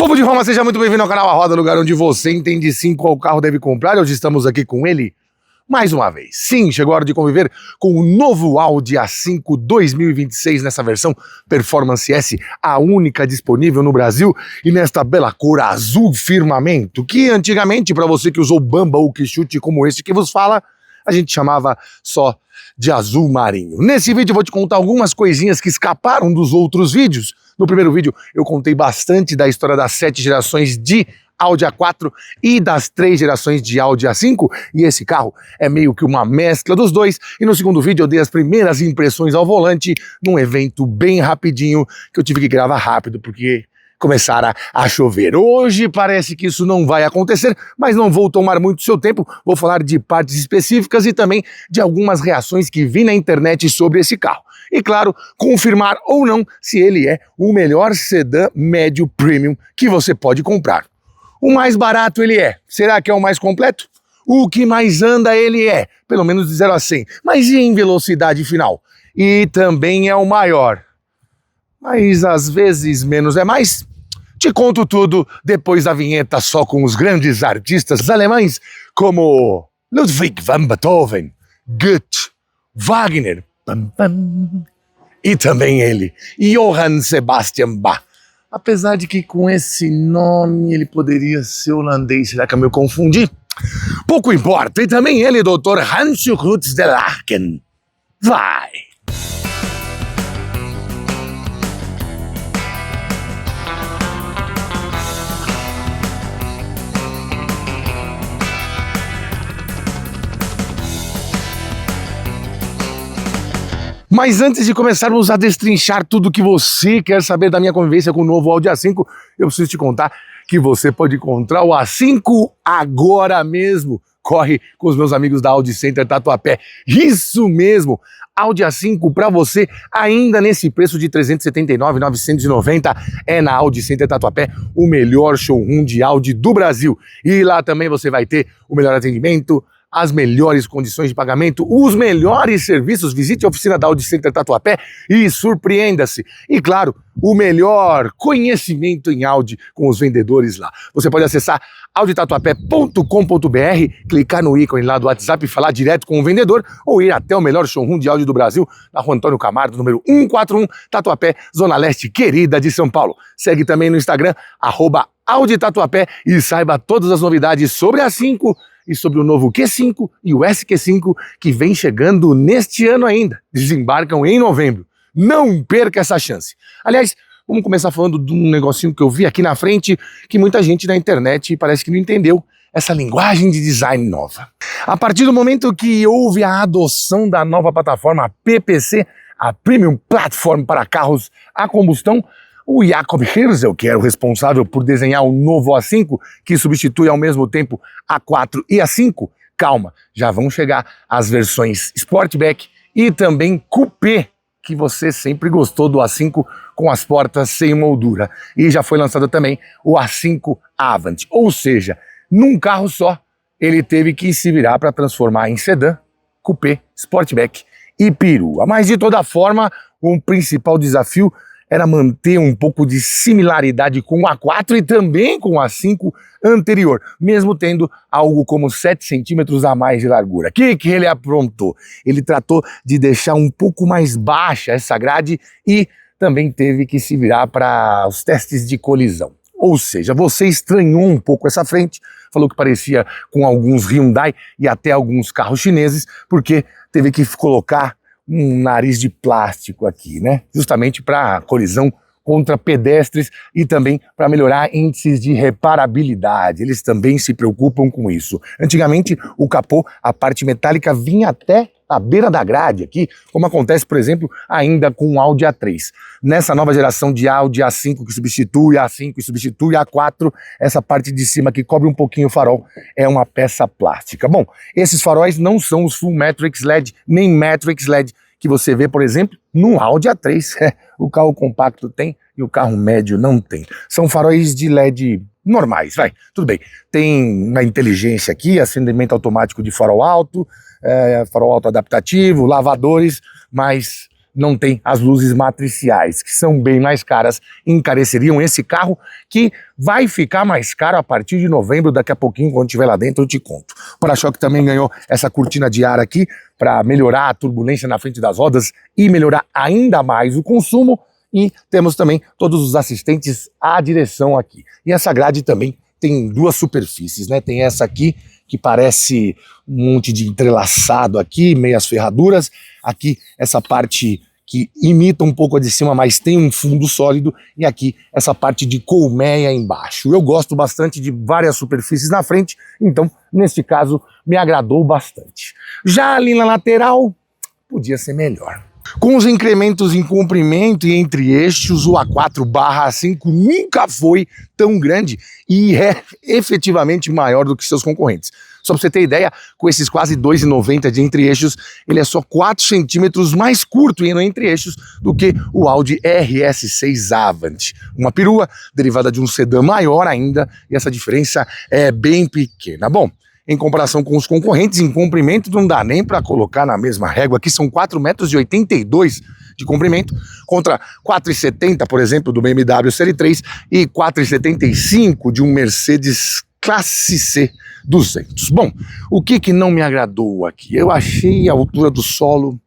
Povo de Roma, seja muito bem-vindo ao canal A Roda, lugar onde você entende sim qual carro deve comprar. Hoje estamos aqui com ele, mais uma vez. Sim, chegou a hora de conviver com o novo Audi A5 2026 nessa versão Performance S, a única disponível no Brasil, e nesta bela cor azul firmamento, que antigamente, para você que usou Bamba ou que chute como este que vos fala, a gente chamava só de azul marinho. Nesse vídeo eu vou te contar algumas coisinhas que escaparam dos outros vídeos. No primeiro vídeo eu contei bastante da história das 7 gerações de Audi A4 e das 3 gerações de Audi A5, e esse carro é meio que uma mescla dos dois. E no segundo vídeo eu dei as primeiras impressões ao volante num evento bem rapidinho, que eu tive que gravar rápido porque começaram a chover. Hoje parece que isso não vai acontecer, mas não vou tomar muito seu tempo, vou falar de partes específicas e também de algumas reações que vi na internet sobre esse carro. E claro, confirmar ou não se ele é o melhor sedã médio premium que você pode comprar. O mais barato ele é. Será que é o mais completo? O que mais anda ele é, pelo menos de 0 a 100. Mas e em velocidade final? E também é o maior. Mas às vezes menos é mais. Te conto tudo depois da vinheta, só com os grandes artistas alemães como Ludwig van Beethoven, Goethe, Wagner, pam, pam, e também ele, Johann Sebastian Bach. Apesar de que com esse nome ele poderia ser holandês, será que eu me confundi? Pouco importa, e também ele, Dr. Hans Cruz de Laken. Vai! Mas antes de começarmos a destrinchar tudo que você quer saber da minha convivência com o novo Audi A5, eu preciso te contar que você pode encontrar o A5 agora mesmo. Corre com os meus amigos da Audi Center Tatuapé. Isso mesmo! Audi A5 para você ainda nesse preço de R$ 379.990 é na Audi Center Tatuapé, o melhor showroom de Audi do Brasil. E lá também você vai ter o melhor atendimento, as melhores condições de pagamento, os melhores serviços. Visite a oficina da Audi Center Tatuapé e surpreenda-se. E claro, o melhor conhecimento em Audi com os vendedores lá. Você pode acessar auditatuapé.com.br, clicar no ícone lá do WhatsApp e falar direto com o vendedor, ou ir até o melhor showroom de Audi do Brasil, na Rua Antônio Camargo, número 141, Tatuapé, Zona Leste querida de São Paulo. Segue também no Instagram, @auditatuapé, e saiba todas as novidades sobre a A5 e sobre o novo Q5 e o SQ5 que vem chegando neste ano ainda. Desembarcam em novembro. Não perca essa chance. Aliás, vamos começar falando de um negocinho que eu vi aqui na frente, que muita gente na internet parece que não entendeu, essa linguagem de design nova. A partir do momento que houve a adoção da nova plataforma PPC, a Premium Platform para carros a combustão, o Jakob Hirzel, que era o responsável por desenhar o novo A5, que substitui ao mesmo tempo A4 e A5, calma, já vão chegar as versões Sportback e também Coupé, que você sempre gostou do A5 com as portas sem moldura. E já foi lançado também o A5 Avant, ou seja, num carro só, ele teve que se virar para transformar em sedã, Coupé, Sportback e perua. Mas de toda forma, o principal desafio era manter um pouco de similaridade com o A4 e também com o A5 anterior, mesmo tendo algo como 7 centímetros a mais de largura. O que ele aprontou? Ele tratou de deixar um pouco mais baixa essa grade e também teve que se virar para os testes de colisão. Ou seja, você estranhou um pouco essa frente, falou que parecia com alguns Hyundai e até alguns carros chineses, porque teve que colocar um nariz de plástico aqui, né? Justamente para colisão contra pedestres e também para melhorar índices de reparabilidade. Eles também se preocupam com isso. Antigamente, o capô, a parte metálica, vinha até a beira da grade aqui, como acontece, por exemplo, ainda com o Audi A3. Nessa nova geração de Audi A5, que substitui A5 e substitui A4, essa parte de cima que cobre um pouquinho o farol é uma peça plástica. Bom, esses faróis não são os Full Matrix LED, nem Matrix LED, que você vê, por exemplo, no Audi A3. O carro compacto tem e o carro médio não tem. São faróis de LED normais, vai, tudo bem. Tem uma inteligência aqui, acendimento automático de farol alto adaptativo, lavadores, mas não tem as luzes matriciais, que são bem mais caras, encareceriam esse carro, que vai ficar mais caro a partir de novembro, daqui a pouquinho, quando estiver lá dentro eu te conto. O para-choque também ganhou essa cortina de ar aqui, para melhorar a turbulência na frente das rodas e melhorar ainda mais o consumo, e temos também todos os assistentes à direção aqui. E essa grade também tem duas superfícies, né? Tem essa aqui, que parece um monte de entrelaçado aqui, meias ferraduras. Aqui, essa parte que imita um pouco a de cima, mas tem um fundo sólido. E aqui, essa parte de colmeia embaixo. Eu gosto bastante de várias superfícies na frente, então, neste caso, me agradou bastante. Já ali na lateral, podia ser melhor. Com os incrementos em comprimento e entre eixos, o A4/A5 nunca foi tão grande e é efetivamente maior do que seus concorrentes. Só para você ter ideia, com esses quase 2,90 de entre-eixos, ele é só 4 centímetros mais curto no entre-eixos do que o Audi RS6 Avant. Uma perua derivada de um sedã maior ainda, e essa diferença é bem pequena. Bom, em comparação com os concorrentes, em comprimento não dá nem para colocar na mesma régua. Aqui são 4,82 m de comprimento, contra 4,70, por exemplo, do BMW Série 3 e 4,75 de um Mercedes Classe C 200. Bom, o que não me agradou aqui? Eu achei a altura do solo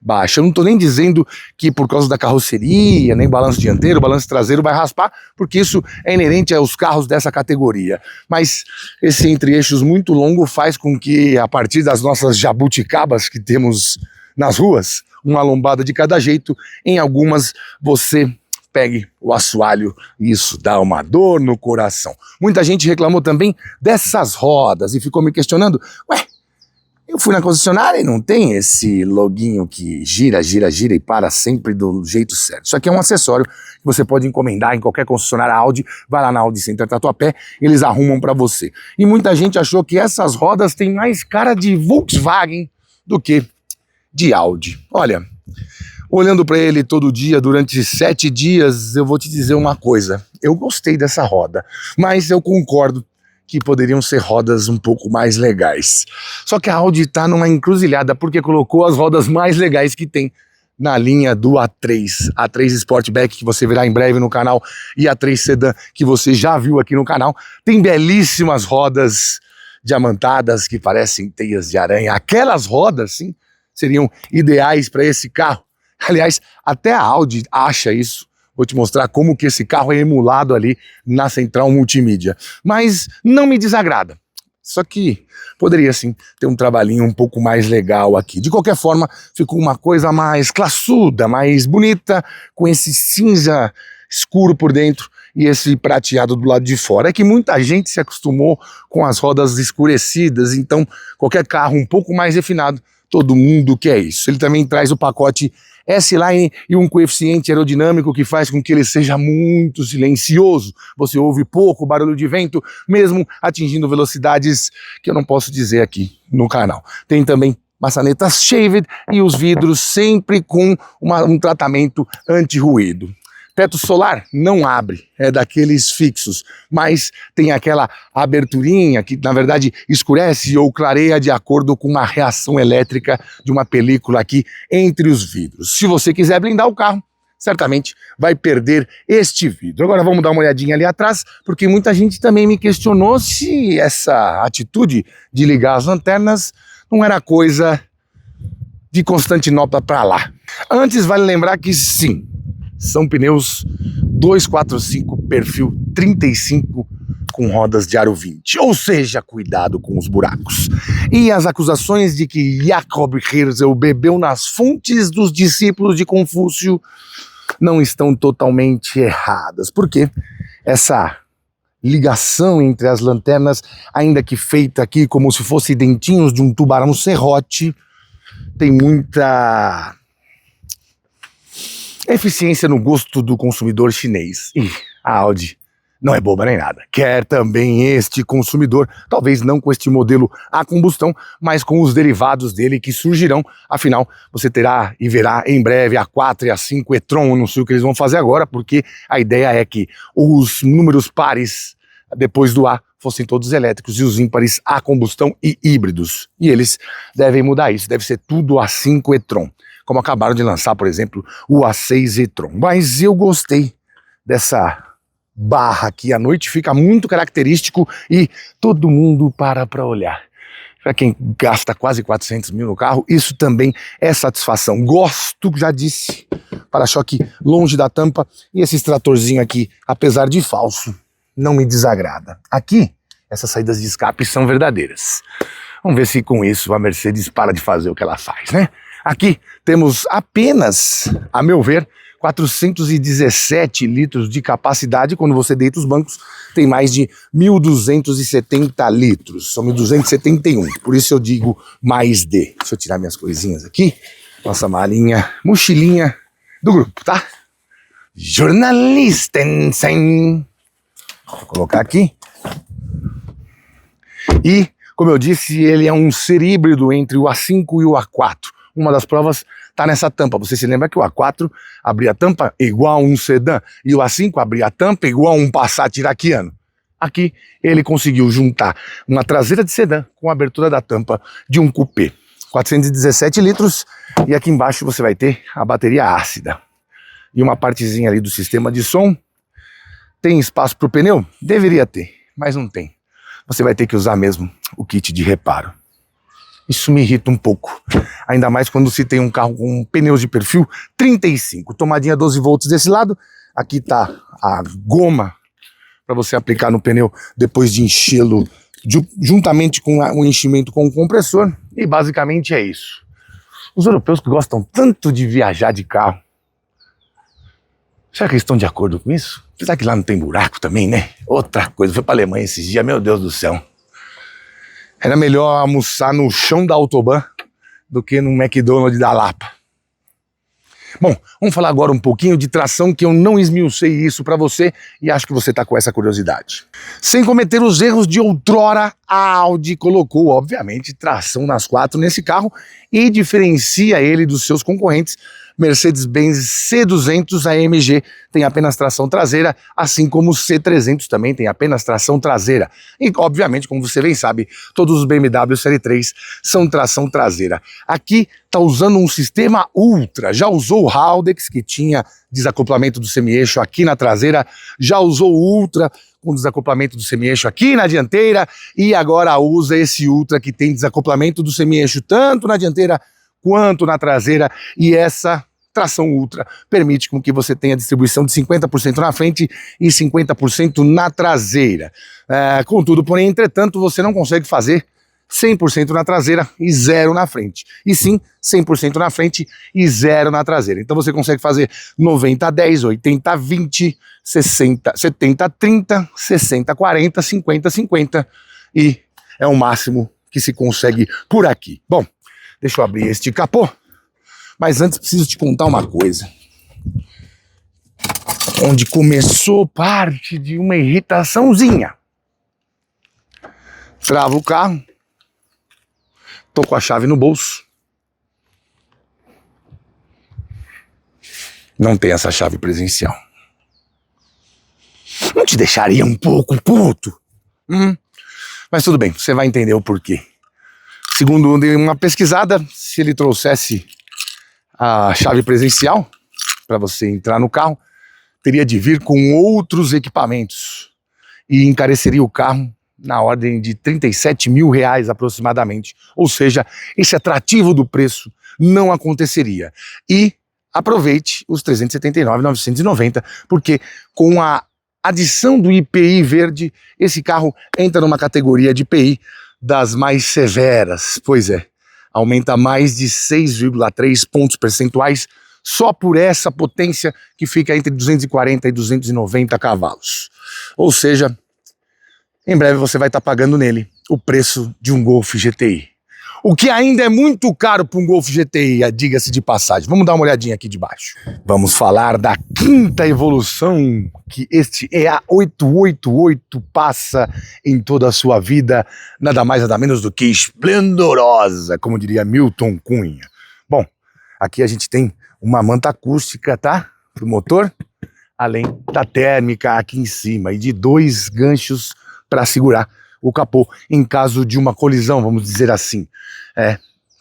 baixa. Eu não estou nem dizendo que por causa da carroceria, nem balanço dianteiro, balanço traseiro vai raspar, porque isso é inerente aos carros dessa categoria. Mas esse entre-eixos muito longo faz com que, a partir das nossas jabuticabas que temos nas ruas, uma lombada de cada jeito, em algumas você pegue o assoalho e isso dá uma dor no coração. Muita gente reclamou também dessas rodas e ficou me questionando, ué, eu fui na concessionária e não tem esse loguinho que gira, gira, gira e para sempre do jeito certo. Isso aqui é um acessório que você pode encomendar em qualquer concessionária Audi, vai lá na Audi Center Tatuapé, eles arrumam para você. E muita gente achou que essas rodas têm mais cara de Volkswagen do que de Audi. Olha, olhando para ele todo dia durante 7 dias, eu vou te dizer uma coisa, eu gostei dessa roda, mas eu concordo que poderiam ser rodas um pouco mais legais. Só que a Audi está numa encruzilhada porque colocou as rodas mais legais que tem na linha do A3 Sportback, que você verá em breve no canal, e A3 Sedan, que você já viu aqui no canal. Tem belíssimas rodas diamantadas que parecem teias de aranha. Aquelas rodas, sim, seriam ideais para esse carro. Aliás, até a Audi acha isso. Vou te mostrar como que esse carro é emulado ali na central multimídia. Mas não me desagrada. Só que poderia sim ter um trabalhinho um pouco mais legal aqui. De qualquer forma, ficou uma coisa mais classuda, mais bonita, com esse cinza escuro por dentro e esse prateado do lado de fora. É que muita gente se acostumou com as rodas escurecidas, então qualquer carro um pouco mais refinado, todo mundo quer isso. Ele também traz o pacote S-Line e um coeficiente aerodinâmico que faz com que ele seja muito silencioso. Você ouve pouco barulho de vento, mesmo atingindo velocidades que eu não posso dizer aqui no canal. Tem também maçanetas shaved e os vidros sempre com um tratamento anti-ruído. Teto solar não abre, é daqueles fixos, mas tem aquela aberturinha que na verdade escurece ou clareia de acordo com uma reação elétrica de uma película aqui entre os vidros. Se você quiser blindar o carro, certamente vai perder este vidro. Agora vamos dar uma olhadinha ali atrás, porque muita gente também me questionou se essa atitude de ligar as lanternas não era coisa de Constantinopla para lá. Antes vale lembrar que sim, são pneus 245 perfil 35 com rodas de aro 20, ou seja, cuidado com os buracos. E as acusações de que Jacob Herzl bebeu nas fontes dos discípulos de Confúcio não estão totalmente erradas, porque essa ligação entre as lanternas, ainda que feita aqui como se fosse dentinhos de um tubarão serrote, tem muita eficiência no gosto do consumidor chinês. E a Audi não é boba nem nada. Quer também este consumidor, talvez não com este modelo a combustão, mas com os derivados dele que surgirão. Afinal, você terá e verá em breve a 4 e a 5 e-tron. Não sei o que eles vão fazer agora, porque a ideia é que os números pares depois do A fossem todos elétricos e os ímpares a combustão e híbridos. E eles devem mudar isso, deve ser tudo a 5 e-tron. como acabaram de lançar, por exemplo, o A6 e-tron. Mas eu gostei dessa barra aqui à noite, fica muito característico e todo mundo para olhar. Para quem gasta quase 400 mil no carro, isso também é satisfação. Gosto, já disse, para-choque longe da tampa e esse extratorzinho aqui, apesar de falso, não me desagrada. Aqui, essas saídas de escape são verdadeiras. Vamos ver se com isso a Mercedes para de fazer o que ela faz, né? Aqui temos apenas, a meu ver, 417 litros de capacidade. Quando você deita os bancos, tem mais de 1.270 litros. São 1.271. Por isso eu digo mais de. Deixa eu tirar minhas coisinhas aqui. Nossa malinha, mochilinha do grupo, tá? Jornalistensen. Vou colocar aqui. E, como eu disse, ele é um ser híbrido entre o A5 e o A4. Uma das provas está nessa tampa. Você se lembra que o A4 abria a tampa igual a um sedã e o A5 abria a tampa igual a um Passat iraquiano. Aqui ele conseguiu juntar uma traseira de sedã com a abertura da tampa de um coupé. 417 litros e aqui embaixo você vai ter a bateria ácida. E uma partezinha ali do sistema de som. Tem espaço para o pneu? Deveria ter, mas não tem. Você vai ter que usar mesmo o kit de reparo. Isso me irrita um pouco, ainda mais quando se tem um carro com pneus de perfil 35, tomadinha 12 volts desse lado, aqui está a goma para você aplicar no pneu depois de enchê-lo juntamente com o enchimento com o compressor, e basicamente é isso. Os europeus que gostam tanto de viajar de carro, será que eles estão de acordo com isso? Apesar que lá não tem buraco também, né? Outra coisa, fui para a Alemanha esses dias, meu Deus do céu. Era melhor almoçar no chão da Autobahn do que no McDonald's da Lapa. Bom, vamos falar agora um pouquinho de tração, que eu não esmiucei isso para você e acho que você está com essa curiosidade. Sem cometer os erros de outrora, a Audi colocou, obviamente, tração nas 4 nesse carro e diferencia ele dos seus concorrentes. Mercedes-Benz C200 AMG tem apenas tração traseira, assim como o C300 também tem apenas tração traseira. E, obviamente, como você bem sabe, todos os BMW Série 3 são tração traseira. Aqui está usando um sistema Ultra, já usou o Haldex, que tinha desacoplamento do semi-eixo aqui na traseira, já usou o Ultra com desacoplamento do semi-eixo aqui na dianteira e agora usa esse Ultra que tem desacoplamento do semi-eixo tanto na dianteira quanto na traseira, e essa tração Ultra permite com que você tenha distribuição de 50% na frente e 50% na traseira. Contudo, porém, entretanto, você não consegue fazer 100% na traseira e 0 na frente. E sim, 100% na frente e 0 na traseira. Então você consegue fazer 90-10, 80-20, 70-30, 60-40, 50-50 e é o máximo que se consegue por aqui. Bom, deixa eu abrir este capô, mas antes preciso te contar uma coisa. Onde começou parte de uma irritaçãozinha. Trava o carro, tô com a chave no bolso. Não tem essa chave presencial. Não te deixaria um pouco puto? Mas tudo bem, você vai entender o porquê. Segundo uma pesquisada, se ele trouxesse a chave presencial para você entrar no carro, teria de vir com outros equipamentos e encareceria o carro na ordem de R$37 mil aproximadamente. Ou seja, esse atrativo do preço não aconteceria. E aproveite os R$ 379.990, porque com a adição do IPI verde, esse carro entra numa categoria de IPI das mais severas. Pois é, aumenta mais de 6,3 pontos percentuais só por essa potência que fica entre 240 e 290 cavalos. Ou seja, em breve você vai estar pagando nele o preço de um Golf GTI. O que ainda é muito caro para um Golf GTI, diga-se de passagem. Vamos dar uma olhadinha aqui de baixo. Vamos falar da quinta evolução que este EA888 passa em toda a sua vida, nada mais nada menos do que esplendorosa, como diria Milton Cunha. Bom, aqui a gente tem uma manta acústica, tá? Para o motor, além da térmica aqui em cima e de 2 ganchos para segurar o capô em caso de uma colisão, vamos dizer assim.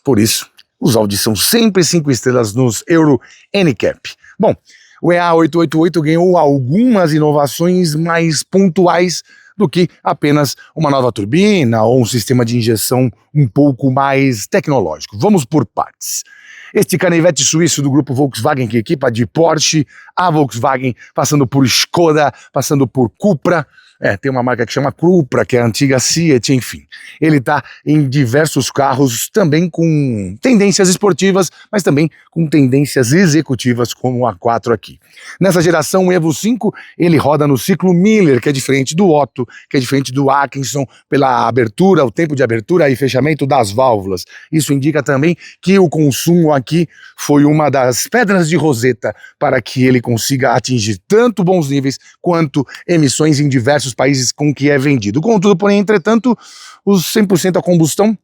Por isso Os Audis são sempre 5 estrelas nos Euro NCAP. Bom, o EA888 ganhou algumas inovações mais pontuais do que apenas uma nova turbina ou um sistema de injeção um pouco mais tecnológico. Vamos por partes. Este canivete suíço do grupo Volkswagen, que equipa de Porsche, a Volkswagen, passando por Skoda, passando por Cupra, tem uma marca que chama Cupra, que é a antiga Fiat, enfim. Ele está em diversos carros, também com tendências esportivas, mas também com tendências executivas, como o A4 aqui. Nessa geração, o Evo 5, ele roda no ciclo Miller, que é diferente do Otto, que é diferente do Atkinson, pela abertura, o tempo de abertura e fechamento das válvulas. Isso indica também que o consumo aqui foi uma das pedras de Roseta para que ele consiga atingir tanto bons níveis quanto emissões em diversos países com que é vendido. Contudo, porém, entretanto, os 100% a combustão,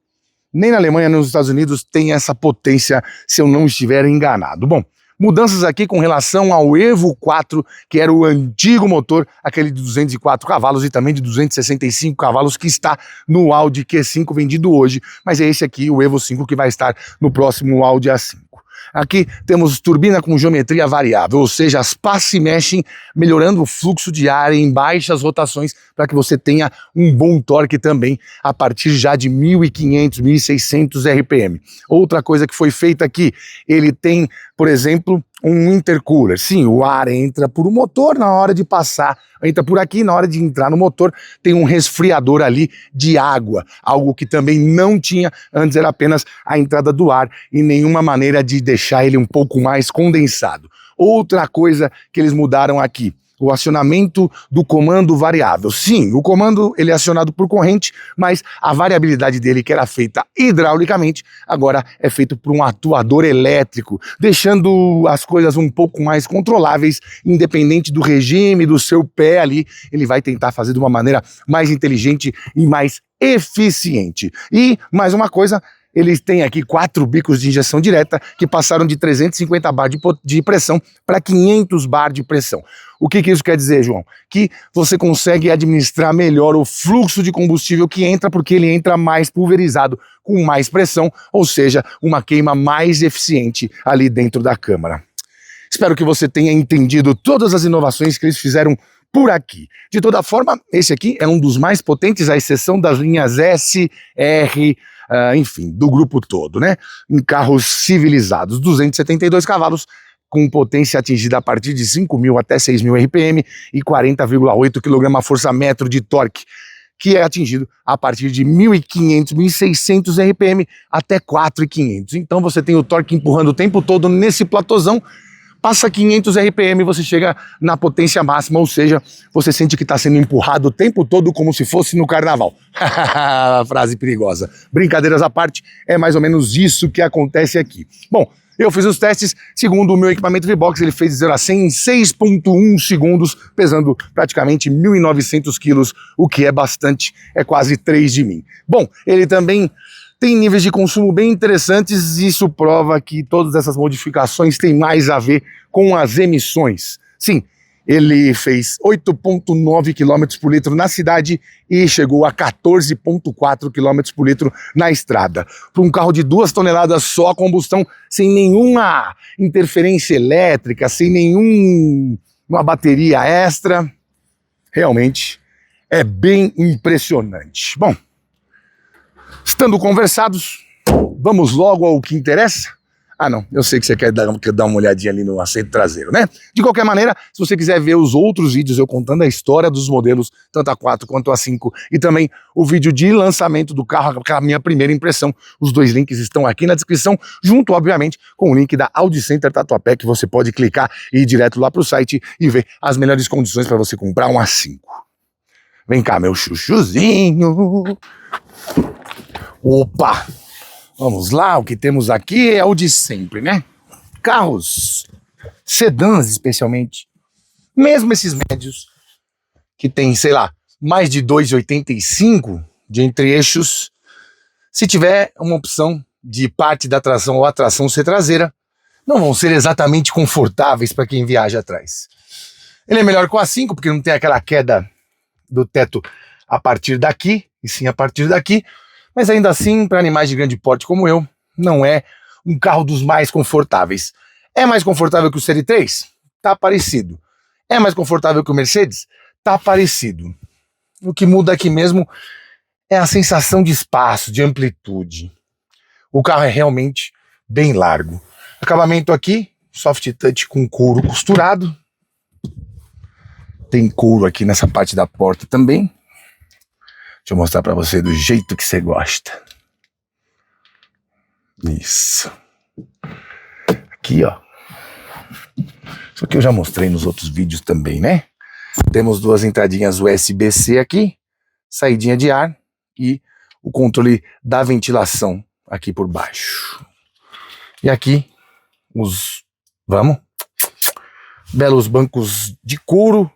nem na Alemanha nem nos Estados Unidos tem essa potência, se eu não estiver enganado. Bom, mudanças aqui com relação ao Evo 4, que era o antigo motor, aquele de 204 cavalos e também de 265 cavalos que está no Audi Q5 vendido hoje, mas é esse aqui, o Evo 5, que vai estar no próximo Audi A5. Aqui temos turbina com geometria variável, ou seja, as pás se mexem, melhorando o fluxo de ar em baixas rotações para que você tenha um bom torque também a partir já de 1.500, 1.600 RPM. Outra coisa que foi feita aqui, ele tem, por exemplo, um intercooler. Sim, o ar entra por um motor na hora de passar, entra por aqui, na hora de entrar no motor tem um resfriador ali de água, algo que também não tinha, antes era apenas a entrada do ar e nenhuma maneira de deixar ele um pouco mais condensado. Outra coisa que eles mudaram aqui, o acionamento do comando variável. Sim, o comando ele é acionado por corrente, mas a variabilidade dele, que era feita hidraulicamente, agora é feito por um atuador elétrico, deixando as coisas um pouco mais controláveis, independente do regime do seu pé ali, ele vai tentar fazer de uma maneira mais inteligente e mais eficiente. E mais uma coisa, eles têm aqui 4 bicos de injeção direta que passaram de 350 bar de pressão para 500 bar de pressão. O que isso quer dizer, João? Que você consegue administrar melhor o fluxo de combustível que entra, porque ele entra mais pulverizado, com mais pressão, ou seja, uma queima mais eficiente ali dentro da câmara. Espero que você tenha entendido todas as inovações que eles fizeram por aqui. De toda forma, esse aqui é um dos mais potentes, à exceção das linhas S, R, enfim, do grupo todo, né? Em carros civilizados, 272 cavalos, com potência atingida a partir de 5.000 até 6.000 RPM e 40,8 kgfm de torque, que é atingido a partir de 1.500, 1.600 RPM até 4.500. Então você tem o torque empurrando o tempo todo nesse platôzão. Passa 500 RPM e você chega na potência máxima, ou seja, você sente que está sendo empurrado o tempo todo como se fosse no carnaval. Frase perigosa. Brincadeiras à parte, é mais ou menos isso que acontece aqui. Bom, eu fiz os testes, segundo o meu equipamento V-Box, ele fez de 0 a 100 em 6,1 segundos, pesando praticamente 1.900 quilos, o que é bastante, é quase 3 de mim. Bom, ele também tem níveis de consumo bem interessantes e isso prova que todas essas modificações têm mais a ver com as emissões. Sim, ele fez 8,9 km por litro na cidade e chegou a 14,4 km por litro na estrada. Para um carro de 2 toneladas só a combustão, sem nenhuma interferência elétrica, sem nenhuma bateria extra, realmente é bem impressionante. Bom, estando conversados, vamos logo ao que interessa? Ah não, eu sei que você quer dar uma olhadinha ali no assento traseiro, né? De qualquer maneira, se você quiser ver os outros vídeos eu contando a história dos modelos, tanto A4 quanto A5, e também o vídeo de lançamento do carro, a minha primeira impressão, os 2 links estão aqui na descrição, junto, obviamente, com o link da Audi Center Tatuapé, que você pode clicar e ir direto lá para o site e ver as melhores condições para você comprar um A5. Vem cá, meu chuchuzinho. Opa! Vamos lá, o que temos aqui é o de sempre, né? Carros, sedãs especialmente, mesmo esses médios, que tem, sei lá, mais de 2,85 de entre-eixos, se tiver uma opção de parte da tração ou a tração ser traseira, não vão ser exatamente confortáveis para quem viaja atrás. Ele é melhor que o A5, porque não tem aquela queda do teto a partir daqui, e sim a partir daqui, mas ainda assim, para animais de grande porte como eu, não é um carro dos mais confortáveis. É mais confortável que o Série 3? Tá parecido. É mais confortável que o Mercedes? Tá parecido. O que muda aqui mesmo é a sensação de espaço, de amplitude. O carro é realmente bem largo. Acabamento aqui, soft touch com couro costurado. Tem couro aqui nessa parte da porta também. Deixa eu mostrar para você do jeito que você gosta. Isso. Aqui, ó. Isso aqui eu já mostrei nos outros vídeos também, né? Temos duas entradinhas USB-C aqui, saidinha de ar e o controle da ventilação aqui por baixo. E aqui, belos bancos de couro.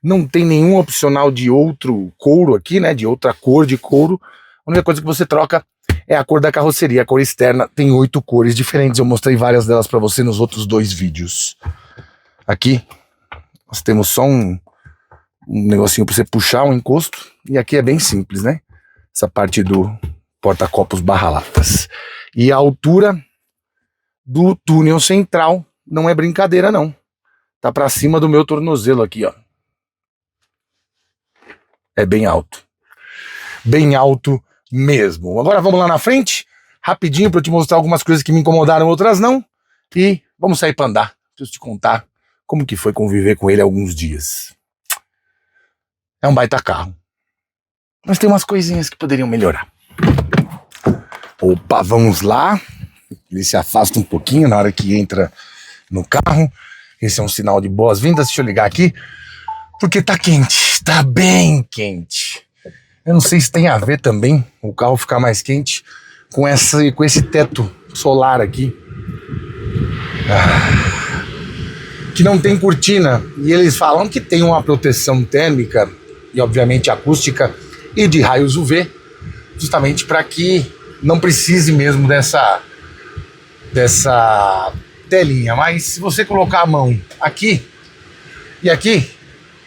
Não tem nenhum opcional de outro couro aqui, né? De outra cor de couro. A única coisa que você troca é a cor da carroceria, a cor externa. Tem 8 cores diferentes. Eu mostrei várias delas para você nos outros 2 vídeos. Aqui, nós temos só um negocinho para você puxar, um encosto. E aqui é bem simples, né? Essa parte do porta-copos barra-latas. E a altura do túnel central não é brincadeira, não. Tá para cima do meu tornozelo aqui, ó. É bem alto. Bem alto mesmo. Agora vamos lá na frente, rapidinho, para eu te mostrar algumas coisas que me incomodaram, outras não. E vamos sair para andar. Preciso te contar como que foi conviver com ele alguns dias. É um baita carro. Mas tem umas coisinhas que poderiam melhorar. Opa, vamos lá. Ele se afasta um pouquinho na hora que entra no carro. Esse é um sinal de boas-vindas. Deixa eu ligar aqui. Porque tá quente, tá bem quente. Eu não sei se tem a ver também o carro ficar mais quente com esse teto solar aqui. Que não tem cortina. E eles falam que tem uma proteção térmica e obviamente acústica e de raios UV, justamente para que não precise mesmo dessa telinha. Mas se você colocar a mão aqui e aqui,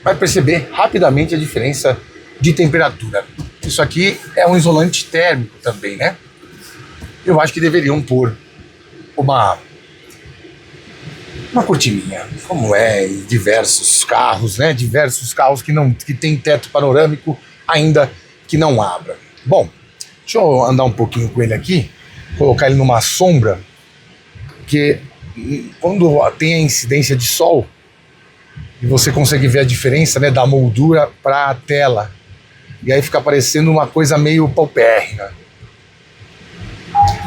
vai perceber rapidamente a diferença de temperatura. Isso aqui é um isolante térmico também, né? Eu acho que deveriam pôr uma cortininha, como é em diversos carros, né? Diversos carros que tem teto panorâmico, ainda que não abra. Bom, deixa eu andar um pouquinho com ele aqui, colocar ele numa sombra, porque quando tem a incidência de sol, e você consegue ver a diferença, né, da moldura para a tela. E aí fica parecendo uma coisa meio paupérrima.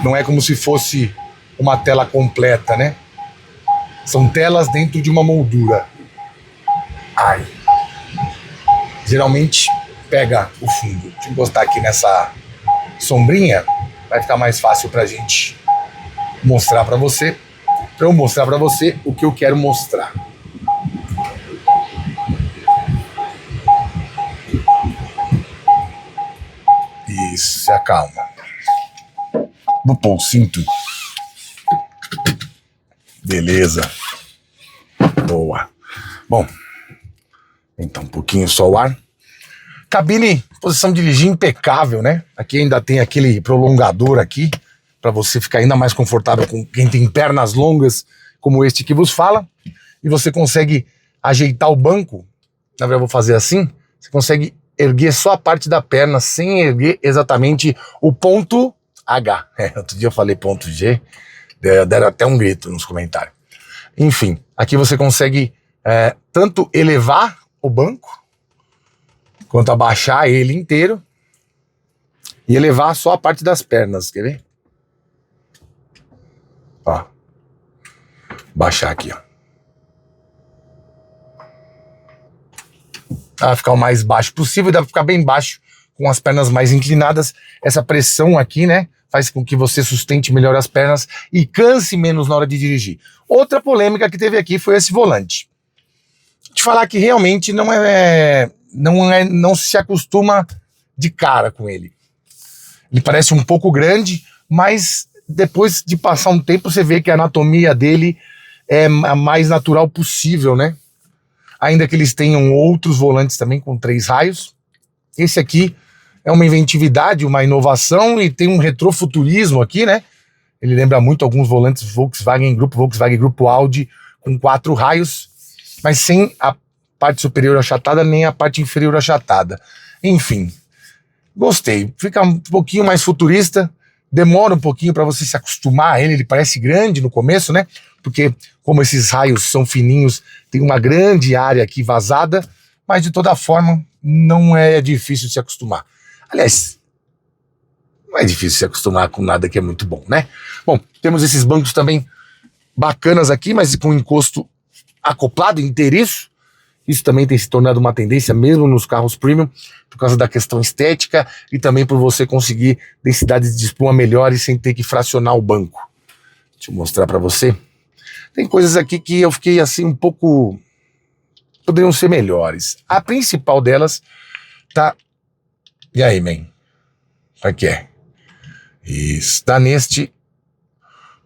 Não é como se fosse uma tela completa, né? São telas dentro de uma moldura. Ai. Geralmente pega o fundo. Deixa eu encostar aqui nessa sombrinha. Vai ficar mais fácil pra gente mostrar pra você. Pra eu mostrar pra você o que eu quero mostrar. Isso, se acalma. Vou pôr o cinto. Beleza. Boa. Bom, então um pouquinho só o ar. Cabine, posição de dirigir impecável, né? Aqui ainda tem aquele prolongador aqui, para você ficar ainda mais confortável com quem tem pernas longas, como este que vos fala. E você consegue ajeitar o banco. Na verdade, eu vou fazer assim. Você consegue erguer só a parte da perna, sem erguer exatamente o ponto H. Outro dia eu falei ponto G, deram até um grito nos comentários. Enfim, aqui você consegue tanto elevar o banco, quanto abaixar ele inteiro, e elevar só a parte das pernas, quer ver? Ó, baixar aqui, ó. Dá pra ficar o mais baixo possível, dá pra ficar bem baixo, com as pernas mais inclinadas. Essa pressão aqui, né, faz com que você sustente melhor as pernas e canse menos na hora de dirigir. Outra polêmica que teve aqui foi esse volante. Te falar que realmente não se acostuma de cara com ele. Ele parece um pouco grande, mas depois de passar um tempo você vê que a anatomia dele é a mais natural possível, né? Ainda que eles tenham outros volantes também com 3 raios. Esse aqui é uma inventividade, uma inovação e tem um retrofuturismo aqui, né? Ele lembra muito alguns volantes Volkswagen, Grupo Audi, com 4 raios, mas sem a parte superior achatada, nem a parte inferior achatada. Enfim, gostei. Fica um pouquinho mais futurista, demora um pouquinho para você se acostumar a ele. Ele parece grande no começo, né? Porque como esses raios são fininhos, tem uma grande área aqui vazada, mas de toda forma não é difícil se acostumar. Aliás, não é difícil se acostumar com nada que é muito bom, né? Bom, temos esses bancos também bacanas aqui, mas com encosto acoplado, inteiriço. Isso também tem se tornado uma tendência mesmo nos carros premium, por causa da questão estética e também por você conseguir densidades de espuma melhores sem ter que fracionar o banco. Deixa eu mostrar para você. Tem coisas aqui que eu fiquei assim um pouco... poderiam ser melhores. A principal delas tá... E aí, man? Como é que é? Isso, tá neste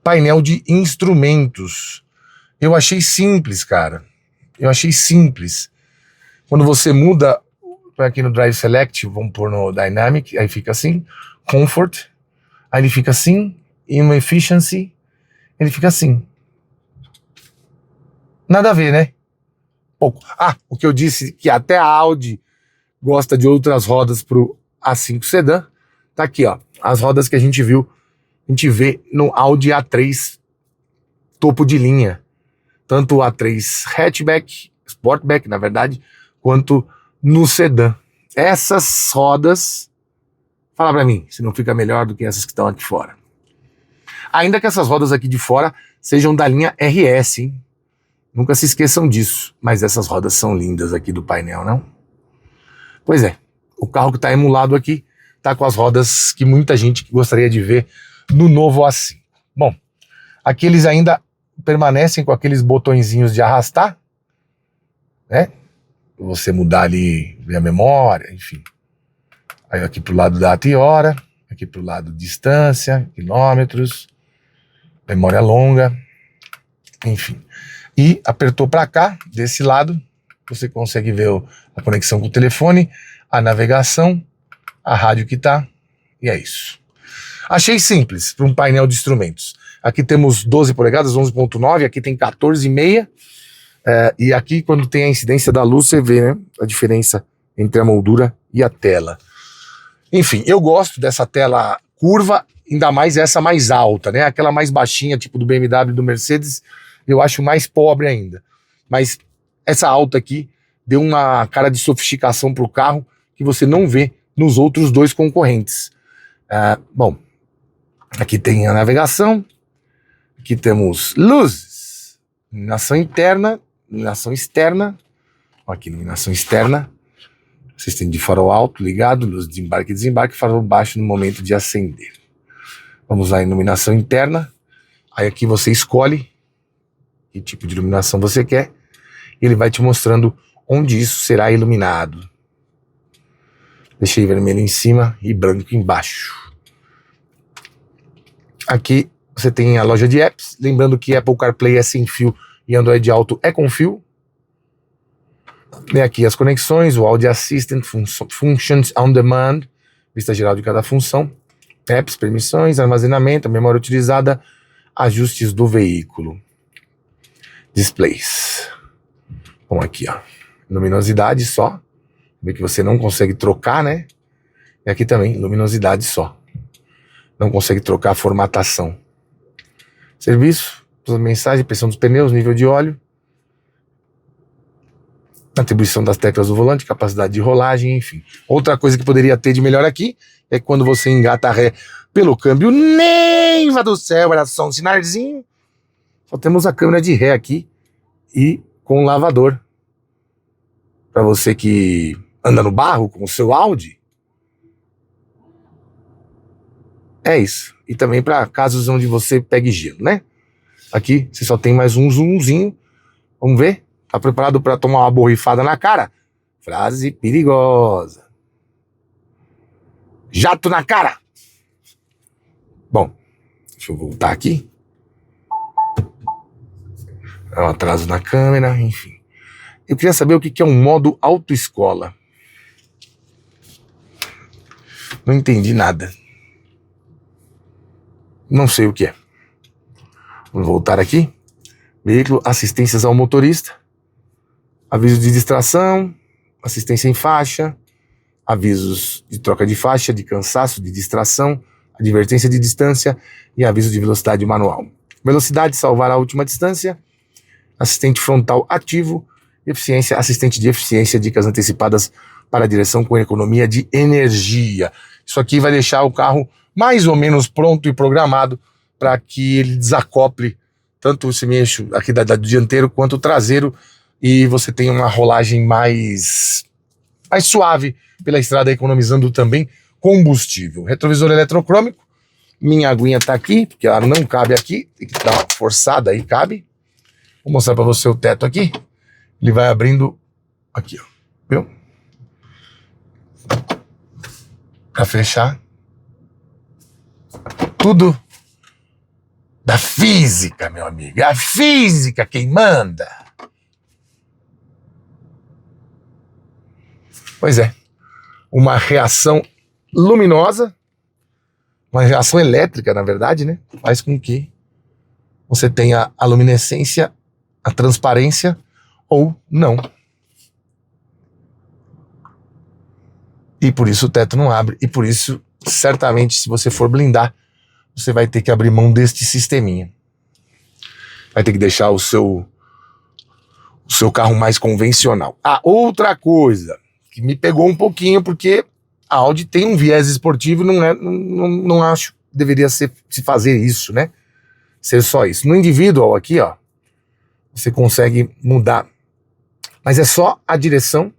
painel de instrumentos. Eu achei simples, cara. Eu achei simples. Quando você muda aqui no Drive Select, vamos pôr no Dynamic, aí fica assim, Comfort, aí ele fica assim, e no Efficiency, ele fica assim. Nada a ver, né? Pouco. Ah, o que eu disse, que até a Audi gosta de outras rodas pro A5 Sedan, tá aqui, ó, as rodas que a gente viu, a gente vê no Audi A3 topo de linha. Tanto o A3 Hatchback, Sportback, na verdade, quanto no sedã. Essas rodas, fala pra mim, se não fica melhor do que essas que estão aqui fora. Ainda que essas rodas aqui de fora sejam da linha RS, hein? Nunca se esqueçam disso. Mas essas rodas são lindas aqui do painel, não? Pois é, o carro que está emulado aqui tá com as rodas que muita gente gostaria de ver no novo A5. Bom, aqui eles ainda permanecem com aqueles botõezinhos de arrastar, né? Você mudar ali a memória, enfim. Aí aqui pro lado data e hora, aqui pro lado distância, quilômetros, memória longa, enfim. E apertou para cá, desse lado, você consegue ver a conexão com o telefone, a navegação, a rádio que tá, e é isso. Achei simples para um painel de instrumentos. Aqui temos 12 polegadas, 11.9, aqui tem 14,5. E aqui, quando tem a incidência da luz, você vê, né, a diferença entre a moldura e a tela. Enfim, eu gosto dessa tela curva, ainda mais essa mais alta, né? Aquela mais baixinha, tipo do BMW, do Mercedes, eu acho mais pobre ainda. Mas essa alta aqui deu uma cara de sofisticação pro carro que você não vê nos outros dois concorrentes. Bom, aqui tem a navegação, aqui temos luzes, iluminação interna, iluminação externa. Aqui iluminação externa, sistema de farol alto ligado, luz de embarque e desembarque, farol baixo no momento de acender. Vamos à iluminação interna. Aí aqui você escolhe que tipo de iluminação você quer e ele vai te mostrando onde isso será iluminado. Deixei vermelho em cima e branco embaixo. Aqui você tem a loja de apps, lembrando que Apple CarPlay é sem fio e Android Auto é com fio. Tem aqui as conexões, o Audio Assistant, Functions on Demand, vista geral de cada função, apps, permissões, armazenamento, a memória utilizada, ajustes do veículo, displays. Bom, aqui ó, luminosidade só, vê que você não consegue trocar, né? E aqui também, luminosidade só. Não consegue trocar a formatação. Serviço, mensagem, pressão dos pneus, nível de óleo, atribuição das teclas do volante, capacidade de rolagem, enfim. Outra coisa que poderia ter de melhor aqui é quando você engata a ré pelo câmbio, Neiva do céu, era só um sinalzinho. Só temos a câmera de ré aqui e com um lavador. Para você que anda no barro com o seu Audi, é isso. E também para casos onde você pegue gelo, né? Aqui você só tem mais um zoomzinho. Vamos ver? Tá preparado para tomar uma borrifada na cara? Frase perigosa. Jato na cara. Bom, deixa eu voltar aqui. É um atraso na câmera, enfim. Eu queria saber o que é um modo autoescola. Não entendi nada. não sei o que é. Vamos voltar aqui. Veículo, assistências ao motorista, aviso de distração, assistência em faixa, avisos de troca de faixa, de cansaço, de distração, advertência de distância e aviso de velocidade manual. Velocidade, salvar a última distância, assistente frontal ativo, eficiência, assistente de eficiência, dicas antecipadas para a direção com economia de energia. Isso aqui vai deixar o carro mais ou menos pronto e programado para que ele desacople tanto o semi-eixo aqui do dianteiro quanto o traseiro e você tenha uma rolagem mais suave pela estrada, economizando também combustível. Retrovisor eletrocrômico, minha aguinha tá aqui, porque ela não cabe aqui, tem que dar uma forçada aí, cabe. Vou mostrar para você o teto aqui, ele vai abrindo aqui, ó, viu? Para fechar, tudo da física, meu amigo, é a física quem manda. Pois é, uma reação luminosa, uma reação elétrica, na verdade, né? Faz com que você tenha a luminescência, a transparência ou não. E por isso o teto não abre. E por isso, certamente, se você for blindar, você vai ter que abrir mão deste sisteminha. Vai ter que deixar o seu carro mais convencional. Ah, outra coisa que me pegou um pouquinho, porque a Audi tem um viés esportivo, não acho que deveria se fazer isso, né? Ser só isso. No individual aqui, ó, você consegue mudar, mas é só a direção.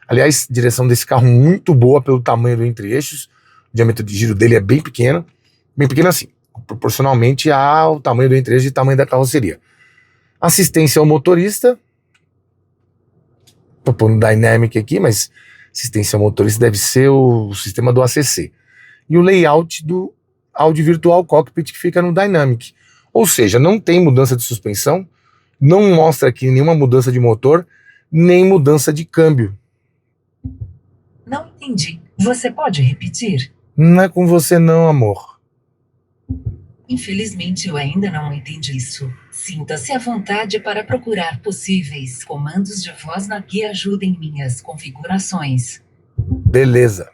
Aliás, a direção desse carro muito boa pelo tamanho do entre-eixos, o diâmetro de giro dele é bem pequeno assim, proporcionalmente ao tamanho do entre-eixo e tamanho da carroceria. Assistência ao motorista, tô pondo Dynamic aqui, mas assistência ao motorista deve ser o sistema do ACC. E o layout do Audi Virtual Cockpit que fica no Dynamic. Ou seja, não tem mudança de suspensão, não mostra aqui nenhuma mudança de motor, nem mudança de câmbio. Não entendi. Você pode repetir? Não é com você não, amor. Infelizmente, eu ainda não entendi isso. Sinta-se à vontade para procurar possíveis comandos de voz na guia ajuda em minhas configurações. Beleza.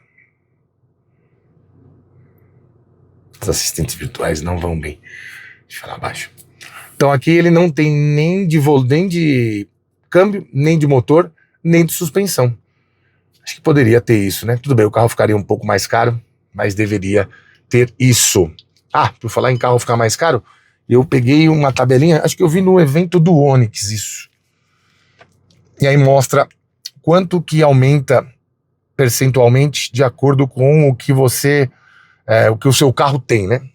Os assistentes virtuais não vão bem. Deixa eu falar baixo. Então aqui ele não tem nem de câmbio, nem de motor, nem de suspensão. Acho que poderia ter isso, né? Tudo bem, o carro ficaria um pouco mais caro, mas deveria ter isso. Ah, por falar em carro ficar mais caro, eu peguei uma tabelinha, acho que eu vi no evento do Onix isso. E aí mostra quanto que aumenta percentualmente de acordo com o que o seu carro tem, né?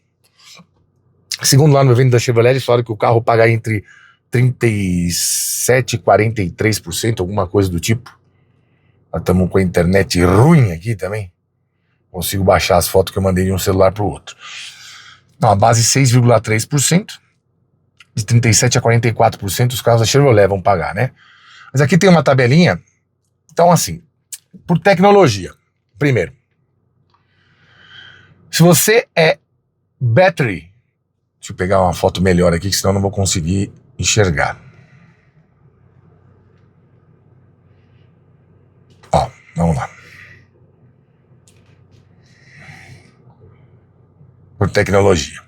Segundo lá no evento da Chevrolet, eles falaram que o carro paga entre 37% e 43%, alguma coisa do tipo. Nós estamos com a internet ruim aqui também. Consigo baixar as fotos que eu mandei de um celular para o outro. Não, a base 6,3%. De 37% a 44% os carros da Chevrolet vão pagar, né? Mas aqui tem uma tabelinha. Então, assim, por tecnologia. Primeiro, se você é battery, deixa eu pegar uma foto melhor aqui, que senão eu não vou conseguir enxergar. Ó, vamos lá. Por tecnologia.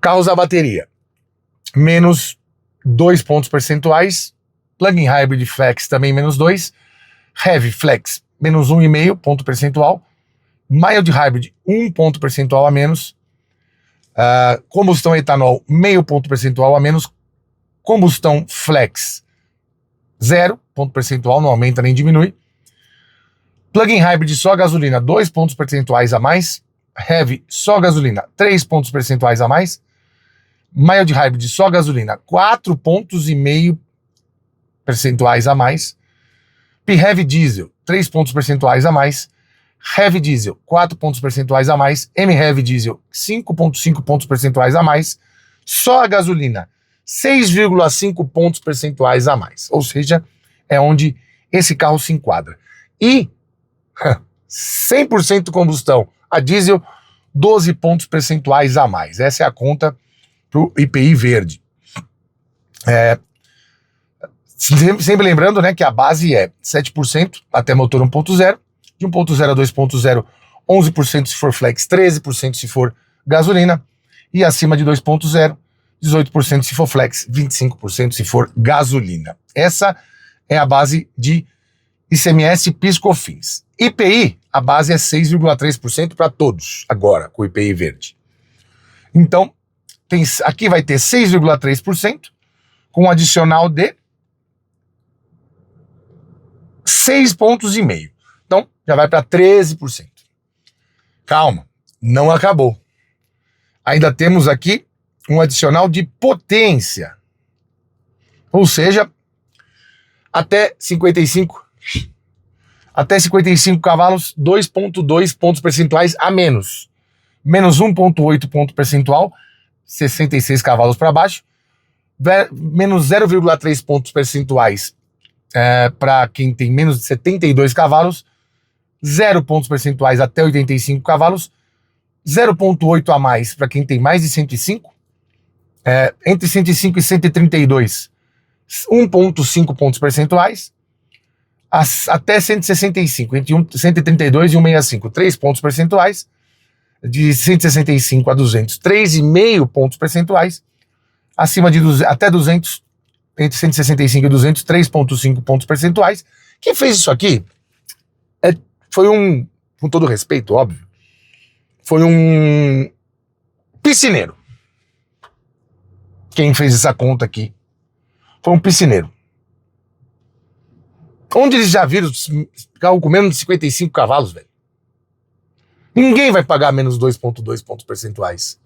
Carros a bateria. Menos 2 pontos percentuais. Plug-in Hybrid Flex também menos 2. Heavy Flex menos 1,5 ponto percentual. Mild Hybrid 1 ponto percentual a menos. Combustão etanol meio ponto percentual a menos. Combustão Flex 0 ponto percentual, não aumenta nem diminui. Plug-in Hybrid só gasolina 2 pontos percentuais a mais. Heavy só gasolina 3 pontos percentuais a mais. Mild Hybrid só gasolina 4,5 pontos percentuais a mais. P-Heavy Diesel 3 pontos percentuais a mais. Heavy Diesel 4 pontos percentuais a mais. M-Heavy Diesel 5,5 pontos percentuais a mais. Só a gasolina 6,5 pontos percentuais a mais. Ou seja, é onde esse carro se enquadra. E 100% combustão a diesel 12 pontos percentuais a mais. Essa é a conta para o IPI verde. Sempre lembrando, né, que a base é 7% até motor 1.0, de 1.0 a 2.0, 11% se for flex, 13% se for gasolina, e acima de 2.0, 18% se for flex, 25% se for gasolina. Essa é a base de ICMS, PIS, COFINS. IPI, a base é 6,3% para todos, agora, com o IPI verde. Então, aqui vai ter 6,3%, com um adicional de 6,5 pontos. Então, já vai para 13%. Calma, não acabou. Ainda temos aqui um adicional de potência. Ou seja, até 55 cavalos, 2,2 pontos percentuais a menos. Menos 1,8 ponto percentual, 66 cavalos para baixo. Menos 0,3 pontos percentuais para quem tem menos de 72 cavalos. 0 pontos percentuais até 85 cavalos. 0,8 a mais para quem tem mais de 105. Entre 105 e 132, 1,5 pontos percentuais. Até 165, entre 132 e 165, 3 pontos percentuais. De 165 a 200, 3,5 pontos percentuais. Acima de até 200, entre 165 e 200, 3,5 pontos percentuais. Quem fez isso aqui foi com todo respeito, óbvio, foi um piscineiro. Quem fez essa conta aqui foi um piscineiro. Onde eles já viram carro com menos de 55 cavalos, velho? Ninguém vai pagar menos 2,2 pontos percentuais.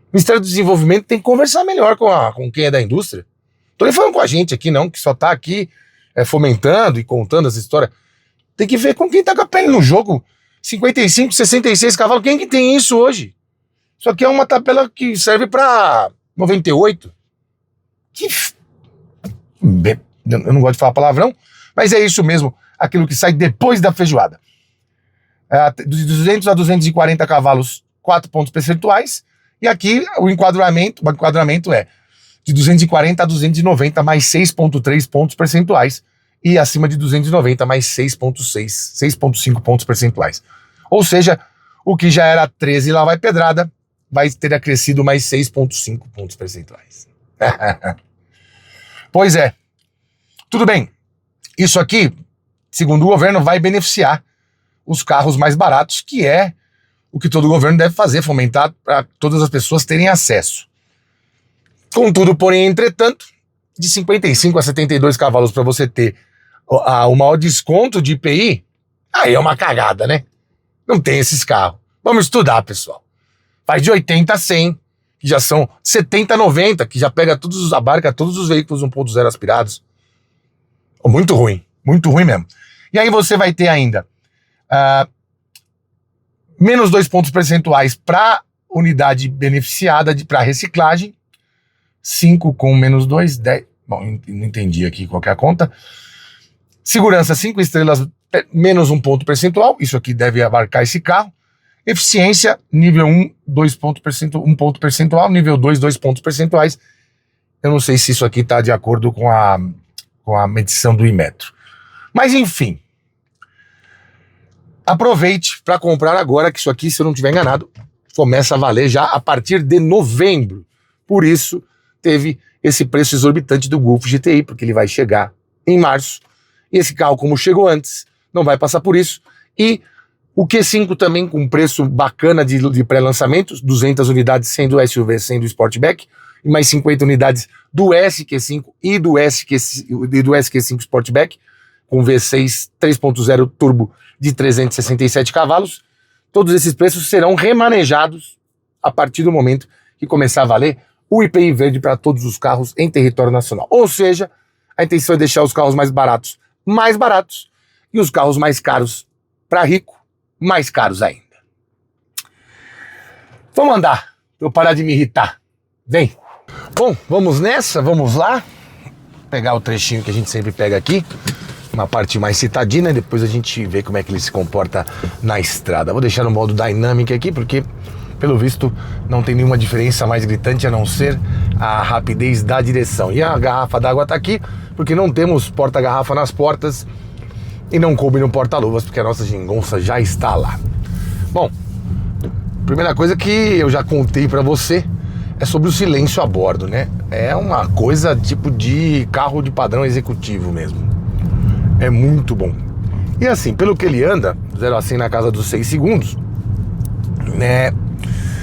O Ministério do Desenvolvimento tem que conversar melhor com quem é da indústria. Tô nem falando com a gente aqui, não, que só tá aqui fomentando e contando essa história. Tem que ver com quem tá com a pele no jogo. 55, 66 cavalos, quem que tem isso hoje? Isso aqui é uma tabela que serve para 98. Eu não gosto de falar palavrão, mas é isso mesmo, aquilo que sai depois da feijoada. De 200 a 240 cavalos, 4 pontos percentuais, e aqui o enquadramento é de 240 a 290 mais 6,3 pontos percentuais, e acima de 290 mais 6,5 pontos percentuais. Ou seja, o que já era 13 lá vai pedrada, vai ter acrescido mais 6,5 pontos percentuais. Pois é. Tudo bem. Isso aqui, segundo o governo, vai beneficiar os carros mais baratos, que é o que todo governo deve fazer, fomentar para todas as pessoas terem acesso. Contudo, porém, entretanto, de 55 a 72 cavalos para você ter o maior desconto de IPI, aí é uma cagada, né? Não tem esses carros. Vamos estudar, pessoal. Vai de 80 a 100, que já são 70 a 90, que já abarca todos os veículos 1.0 aspirados. Muito ruim mesmo. E aí você vai ter ainda menos 2 pontos percentuais para unidade beneficiada para reciclagem, 5 com menos 2, 10. Bom, não entendi aqui qual que é a conta. Segurança 5 estrelas, menos 1 ponto percentual, isso aqui deve abarcar esse carro. Eficiência, nível 1, 1 ponto percentual, nível 2, 2 pontos percentuais. Eu não sei se isso aqui está de acordo com a medição do Inmetro. Mas enfim, aproveite para comprar agora, que isso aqui, se eu não estiver enganado, começa a valer já a partir de novembro. Por isso, teve esse preço exorbitante do Golf GTI, porque ele vai chegar em março. E esse carro, como chegou antes, não vai passar por isso. E o Q5 também com preço bacana de pré-lançamentos, 200 unidades sendo SUV, sendo Sportback, e mais 50 unidades do SQ5 e do SQ5 Sportback, com V6 3.0 turbo de 367 cavalos. Todos esses preços serão remanejados a partir do momento que começar a valer o IPI verde para todos os carros em território nacional. Ou seja, a intenção é deixar os carros mais baratos e os carros mais caros para rico mais caros ainda. Vamos andar, pra eu parar de me irritar. Vem. Bom, vamos nessa, vamos lá. Pegar o trechinho que a gente sempre pega aqui. uma parte mais citadina e depois a gente vê como é que ele se comporta na estrada. Vou deixar no modo Dynamic aqui porque, pelo visto, não tem nenhuma diferença mais gritante a não ser a rapidez da direção. E a garrafa d'água está aqui porque não temos porta-garrafa nas portas e não coube no porta-luvas porque a nossa geringonça já está lá. Bom, primeira coisa que eu já contei para você é sobre o silêncio a bordo, né? É uma coisa tipo de carro de padrão executivo mesmo. É muito bom. E assim, pelo que ele anda, 0 a 100 na casa dos 6 segundos, né?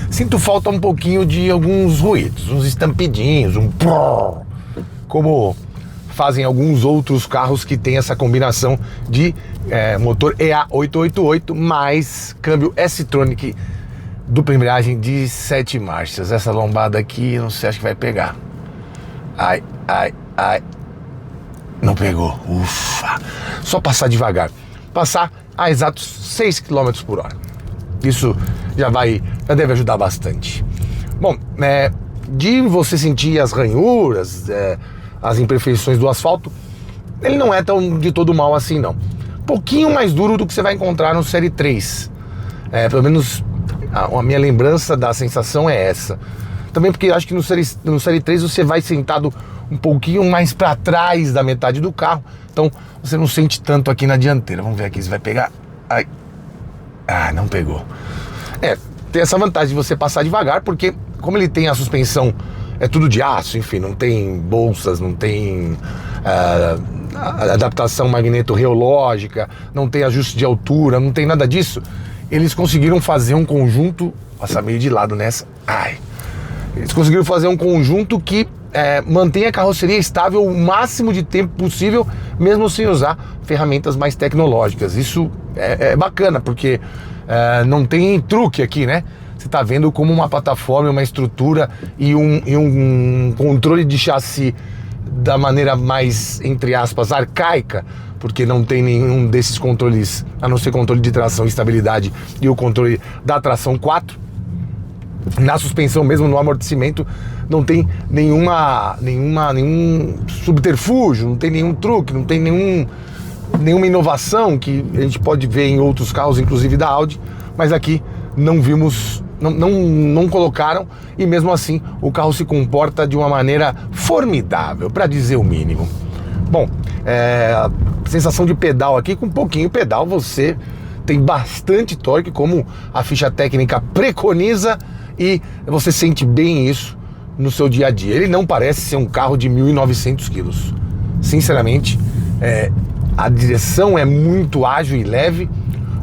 Sinto falta um pouquinho de alguns ruídos, uns estampidinhos, um prrr, como fazem alguns outros carros que tem essa combinação de motor EA888 mais câmbio S-Tronic, dupla embreagem de 7 marchas. Essa lombada aqui, não sei, acho que vai pegar. Ai, ai, ai. Não pegou. Ufa. Só passar devagar. Passar a exatos 6 km por hora. Isso já deve ajudar bastante. Bom, de você sentir as ranhuras, as imperfeições do asfalto, ele não é tão de todo mal assim, não. Pouquinho mais duro do que você vai encontrar no Série 3. Pelo menos a minha lembrança da sensação é essa. Também porque acho que no Série 3 você vai sentado um pouquinho mais para trás da metade do carro, então você não sente tanto aqui na dianteira. Vamos ver aqui se vai pegar. Ai. Ah, não pegou. Tem essa vantagem de você passar devagar, porque como ele tem a suspensão, é tudo de aço, enfim, não tem bolsas, não tem adaptação magneto-reológica, não tem ajuste de altura, não tem nada disso. Eles conseguiram fazer um conjunto, passar meio de lado nessa, eles conseguiram fazer um conjunto que mantém a carroceria estável o máximo de tempo possível, mesmo sem usar ferramentas mais tecnológicas. Isso é bacana, porque não tem truque aqui, né? Você está vendo como uma plataforma, uma estrutura e um controle de chassi da maneira mais, entre aspas, arcaica, porque não tem nenhum desses controles, a não ser controle de tração e estabilidade e o controle da tração 4. Na suspensão mesmo, no amortecimento, não tem nenhum subterfúgio, não tem nenhum truque, não tem nenhuma inovação que a gente pode ver em outros carros, inclusive da Audi, mas aqui não vimos, não colocaram, e mesmo assim o carro se comporta de uma maneira formidável, para dizer o mínimo. Bom, sensação de pedal aqui, com um pouquinho pedal você tem bastante torque, como a ficha técnica preconiza, e você sente bem isso no seu dia a dia. Ele não parece ser um carro de 1.900 quilos. Sinceramente, a direção é muito ágil e leve,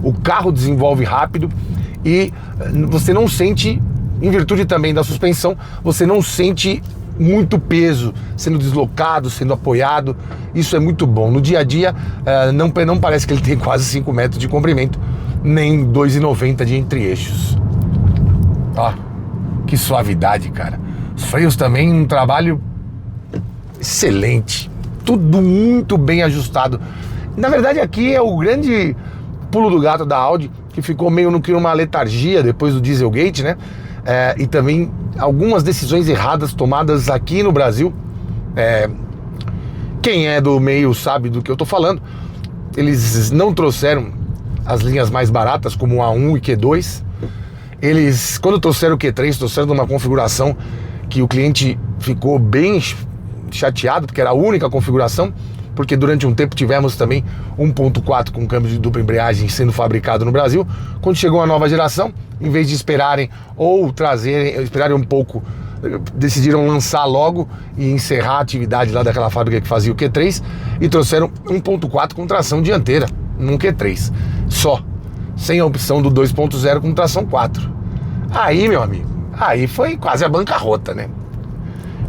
o carro desenvolve rápido e você não sente, em virtude também da suspensão, você não sente muito peso sendo deslocado, sendo apoiado. Isso é muito bom. No dia a dia, não parece que ele tem quase 5 metros de comprimento, nem 2,90 de entre-eixos. Ó, que suavidade, cara. Os freios também, um trabalho excelente. Tudo muito bem ajustado. Na verdade, aqui é o grande pulo do gato da Audi, que ficou meio numa letargia depois do Dieselgate, né? E também algumas decisões erradas tomadas aqui no Brasil. Quem é do meio sabe do que eu tô falando. Eles não trouxeram as linhas mais baratas, como o A1 e Q2. Eles, quando trouxeram o Q3, trouxeram numa configuração que o cliente ficou bem chateado, porque era a única configuração, porque durante um tempo tivemos também 1.4 com câmbio de dupla embreagem sendo fabricado no Brasil. Quando chegou a nova geração, em vez de esperarem ou esperarem um pouco, decidiram lançar logo e encerrar a atividade lá daquela fábrica que fazia o Q3 e trouxeram 1.4 com tração dianteira num Q3 só, sem a opção do 2.0 com tração 4. Aí, meu amigo, aí foi quase a bancarrota, né?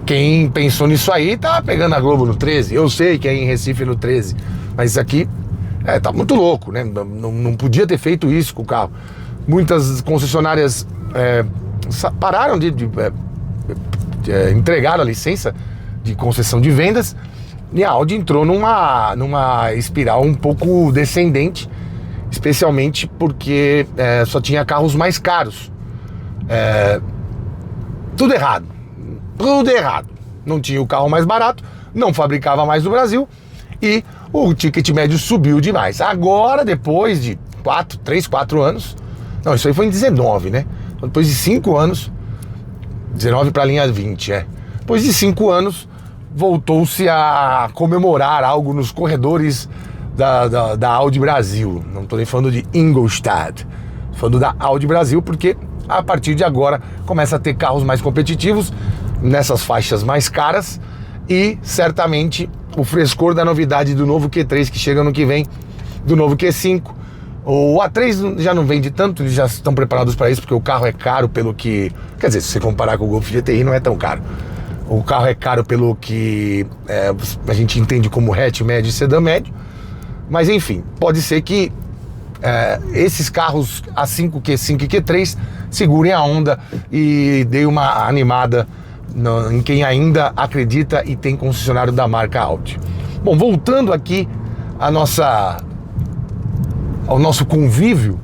Quem pensou nisso aí tá pegando a Globo no 13. Eu sei que é em Recife no 13, mas isso aqui tá muito louco, né? Não podia ter feito isso com o carro. Muitas concessionárias pararam de entregar a licença de concessão de vendas, e a Audi entrou numa espiral um pouco descendente, especialmente porque só tinha carros mais caros. Tudo errado. Não tinha o carro mais barato, não fabricava mais no Brasil e o ticket médio subiu demais. Agora, depois de 3, 4 anos, não, isso aí foi em 19, né? Então, depois de 5 anos, 19 para a linha 20, depois de 5 anos, voltou-se a comemorar algo nos corredores da Audi Brasil. Não estou nem falando de Ingolstadt, estou falando da Audi Brasil, porque a partir de agora começa a ter carros mais competitivos nessas faixas mais caras e certamente o frescor da novidade do novo Q3 que chega no que vem, do novo Q5. O A3 já não vende tanto, eles já estão preparados para isso, porque o carro é caro pelo que... Quer dizer, se você comparar com o Golf GTI, não é tão caro. O carro é caro pelo que a gente entende como hatch médio e sedã médio. Mas enfim, pode ser que esses carros A5, Q5 e Q3 segurem a onda e deem uma animada em quem ainda acredita e tem concessionário da marca Audi. Bom, voltando aqui ao nosso convívio,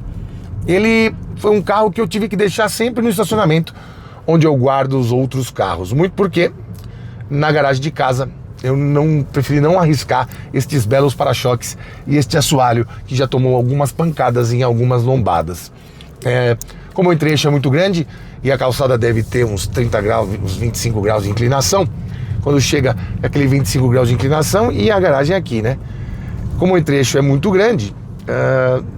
ele foi um carro que eu tive que deixar sempre no estacionamento onde eu guardo os outros carros, muito porque na garagem de casa eu preferi não arriscar estes belos para-choques e este assoalho que já tomou algumas pancadas em algumas lombadas. Como o entre-eixo é muito grande e a calçada deve ter uns 30 graus, uns 25 graus de inclinação, quando chega aquele 25 graus de inclinação e a garagem é aqui, né? Como o entre-eixo é muito grande,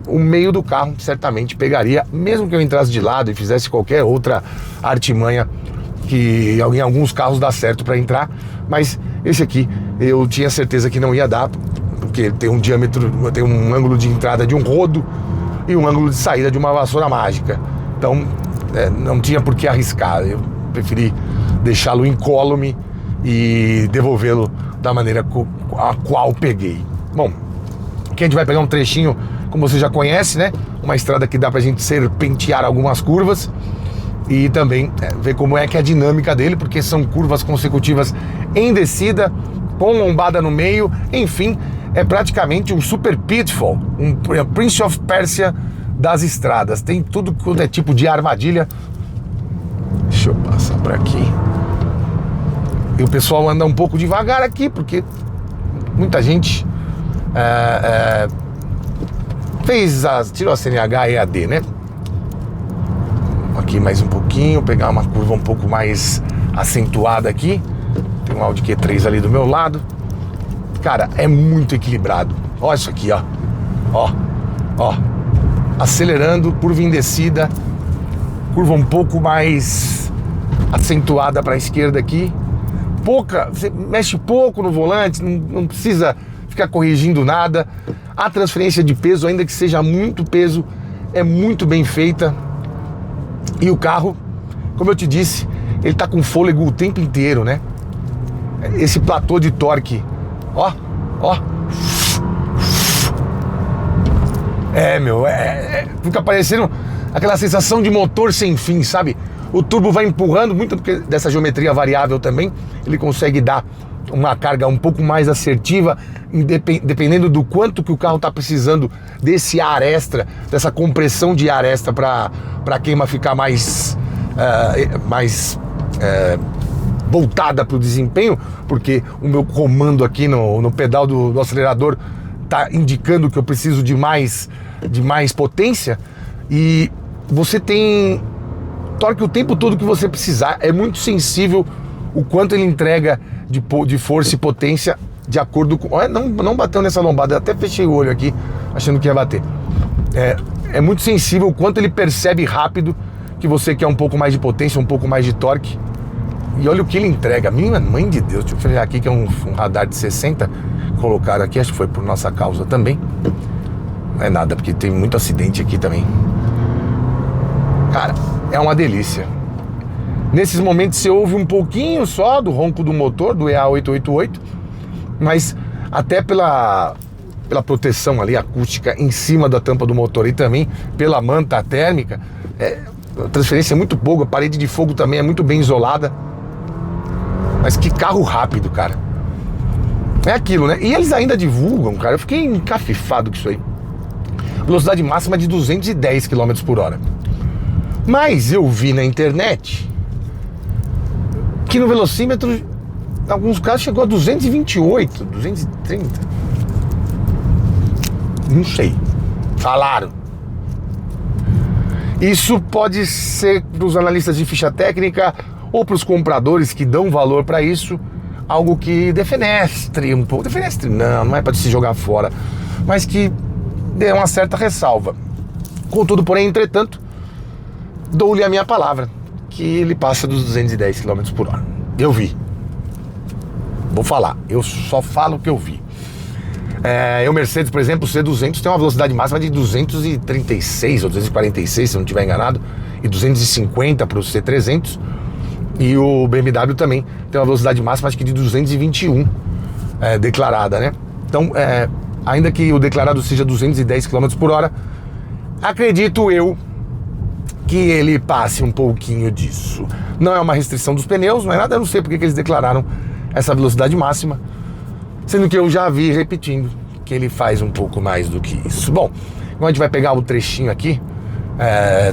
o meio do carro certamente pegaria, mesmo que eu entrasse de lado e fizesse qualquer outra artimanha que em alguns carros dá certo para entrar, mas esse aqui eu tinha certeza que não ia dar, porque tem um diâmetro, tem um ângulo de entrada de um rodo e um ângulo de saída de uma vassoura mágica, então não tinha por que arriscar. Eu preferi deixá-lo incólume e devolvê-lo da maneira a qual peguei. Bom, aqui a gente vai pegar um trechinho, como você já conhece, né? Uma estrada que dá pra gente serpentear algumas curvas e também ver como é que é a dinâmica dele, porque são curvas consecutivas em descida, com lombada no meio, enfim, é praticamente um super pitfall, um Prince of Persia das estradas. Tem tudo quanto é tipo de armadilha. Deixa eu passar por aqui. E o pessoal anda um pouco devagar aqui, porque muita gente tirou a CNH e EAD, né? Aqui mais um pouquinho, pegar uma curva um pouco mais acentuada aqui. Tem um Audi Q3 ali do meu lado. Cara, é muito equilibrado. Olha isso aqui, ó. Ó. Acelerando, curva em descida, curva um pouco mais acentuada para a esquerda aqui. Você mexe pouco no volante, não precisa ficar corrigindo nada. A transferência de peso, ainda que seja muito peso, é muito bem feita. E o carro, como eu te disse, ele tá com fôlego o tempo inteiro, né? Esse platô de torque, ó. Fica parecendo aquela sensação de motor sem fim, sabe? O turbo vai empurrando muito, porque dessa geometria variável também, ele consegue dar uma carga um pouco mais assertiva, dependendo do quanto que o carro está precisando desse ar extra, dessa compressão de ar extra para a queima ficar mais voltada para o desempenho, porque o meu comando aqui no pedal do acelerador está indicando que eu preciso de mais potência, e você tem torque o tempo todo que você precisar. É muito sensível o quanto ele entrega de força e potência de acordo com... Não bateu nessa lombada, eu até fechei o olho aqui achando que ia bater. É muito sensível o quanto ele percebe rápido que você quer um pouco mais de potência, um pouco mais de torque. E olha o que ele entrega. Minha mãe de Deus, deixa eu ver aqui que é um radar de 60, colocaram aqui, acho que foi por nossa causa também. Não é nada, porque tem muito acidente aqui também. Cara, é uma delícia. Nesses momentos você ouve um pouquinho só do ronco do motor, do EA888, mas até pela proteção ali acústica em cima da tampa do motor e também pela manta térmica, a transferência é muito boa, a parede de fogo também é muito bem isolada. Mas que carro rápido, cara. É aquilo, né? E eles ainda divulgam, cara, eu fiquei encafifado com isso aí. Velocidade máxima de 210 km por hora. Mas eu vi na internet que no velocímetro, em alguns casos, chegou a 228, 230. Não sei. Falaram. Isso pode ser para os analistas de ficha técnica ou para os compradores que dão valor para isso, algo que defenestre um pouco. Defenestre não é para se jogar fora, mas que dê uma certa ressalva. Contudo, porém, entretanto, dou-lhe a minha palavra, que ele passa dos 210 km por hora. Eu vi. Vou falar, eu só falo o que eu vi. O Mercedes, por exemplo, o C200 tem uma velocidade máxima de 236 ou 246, se eu não estiver enganado, e 250 para o C300. E o BMW também tem uma velocidade máxima, acho que de 221 declarada, né? Então, ainda que o declarado seja 210 km por hora, acredito eu que ele passe um pouquinho disso. Não é uma restrição dos pneus, não é nada, eu não sei porque que eles declararam essa velocidade máxima, sendo que eu já vi repetindo que ele faz um pouco mais do que isso. Bom, a gente vai pegar o trechinho aqui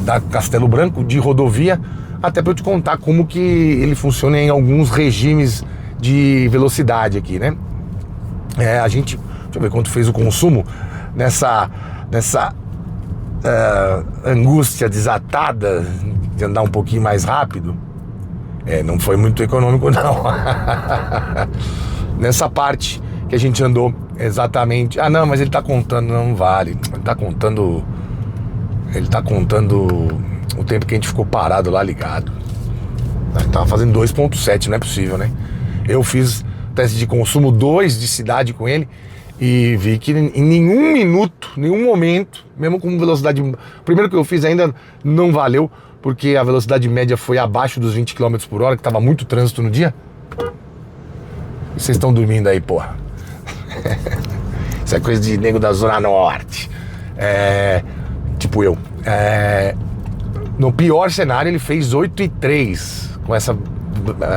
da Castelo Branco de rodovia, até para eu te contar como que ele funciona em alguns regimes de velocidade aqui, né? Deixa eu ver quanto fez o consumo nessa angústia desatada de andar um pouquinho mais rápido. Não foi muito econômico não. Nessa parte que a gente andou exatamente. Não, mas ele tá contando, não vale. Ele tá contando o tempo que a gente ficou parado lá ligado. Ele tava fazendo 2.7, não é possível, né? Eu fiz teste de consumo 2 de cidade com ele e vi que em nenhum minuto, nenhum momento, mesmo com velocidade... Primeiro que eu fiz ainda não valeu, porque a velocidade média foi abaixo dos 20 km por hora, que tava muito trânsito no dia. E vocês estão dormindo aí, porra. Isso é coisa de nego da Zona Norte. Tipo eu. No pior cenário ele fez 8,3 com essa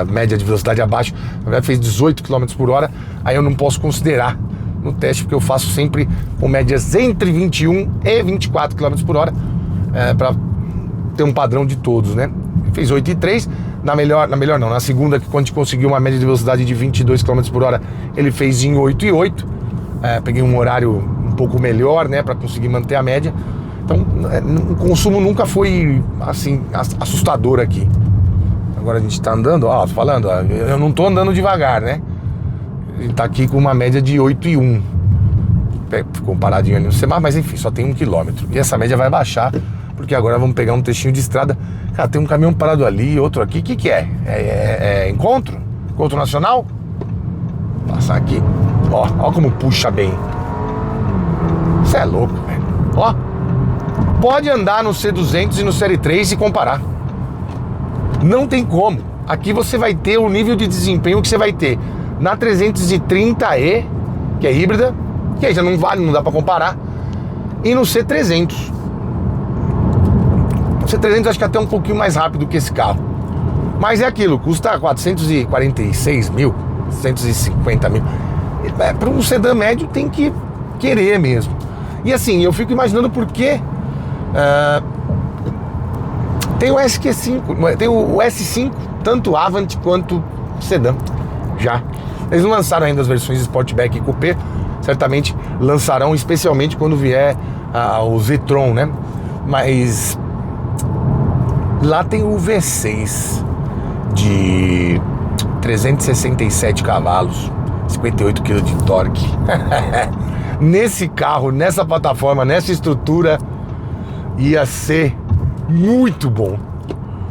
média de velocidade abaixo. Na verdade fez 18 km por hora. Aí eu não posso considerar no teste, porque eu faço sempre com médias entre 21 e 24 km por hora, para ter um padrão de todos, né? Ele fez 8,3. Na segunda, que quando a gente conseguiu uma média de velocidade de 22 km por hora, ele fez em 8,8. Peguei um horário um pouco melhor, né, para conseguir manter a média. Então, o consumo nunca foi, assim, assustador aqui. Agora a gente tá andando, tô falando, eu não tô andando devagar, né? A gente tá aqui com uma média de 8,1. Ficou paradinho ali no semáforo, mas enfim, só tem 1 km. E essa média vai baixar, porque agora vamos pegar um trechinho de estrada. Cara, tem um caminhão parado ali, outro aqui. O que é? É encontro? Encontro nacional? Vou passar aqui. Ó como puxa bem. Você é louco, velho. Pode andar no C200 e no Série 3 e comparar. Não tem como. Aqui você vai ter o nível de desempenho que você vai ter na 330e, que é híbrida, que aí já não vale, não dá pra comparar, e no C300. O C300 acho que é até um pouquinho mais rápido que esse carro. Mas é aquilo, custa 446 mil, 150 mil. Para um sedã médio tem que querer mesmo. E assim, eu fico imaginando por que tem o SQ5, tem o S5, tanto Avant quanto sedã. Já. Eles não lançaram ainda as versões Sportback e Coupé, certamente lançarão, especialmente quando vier o Z-Tron, né? Mas lá tem o V6 de 367 cavalos, 58 kg de torque. Nesse carro, nessa plataforma, nessa estrutura, ia ser muito bom,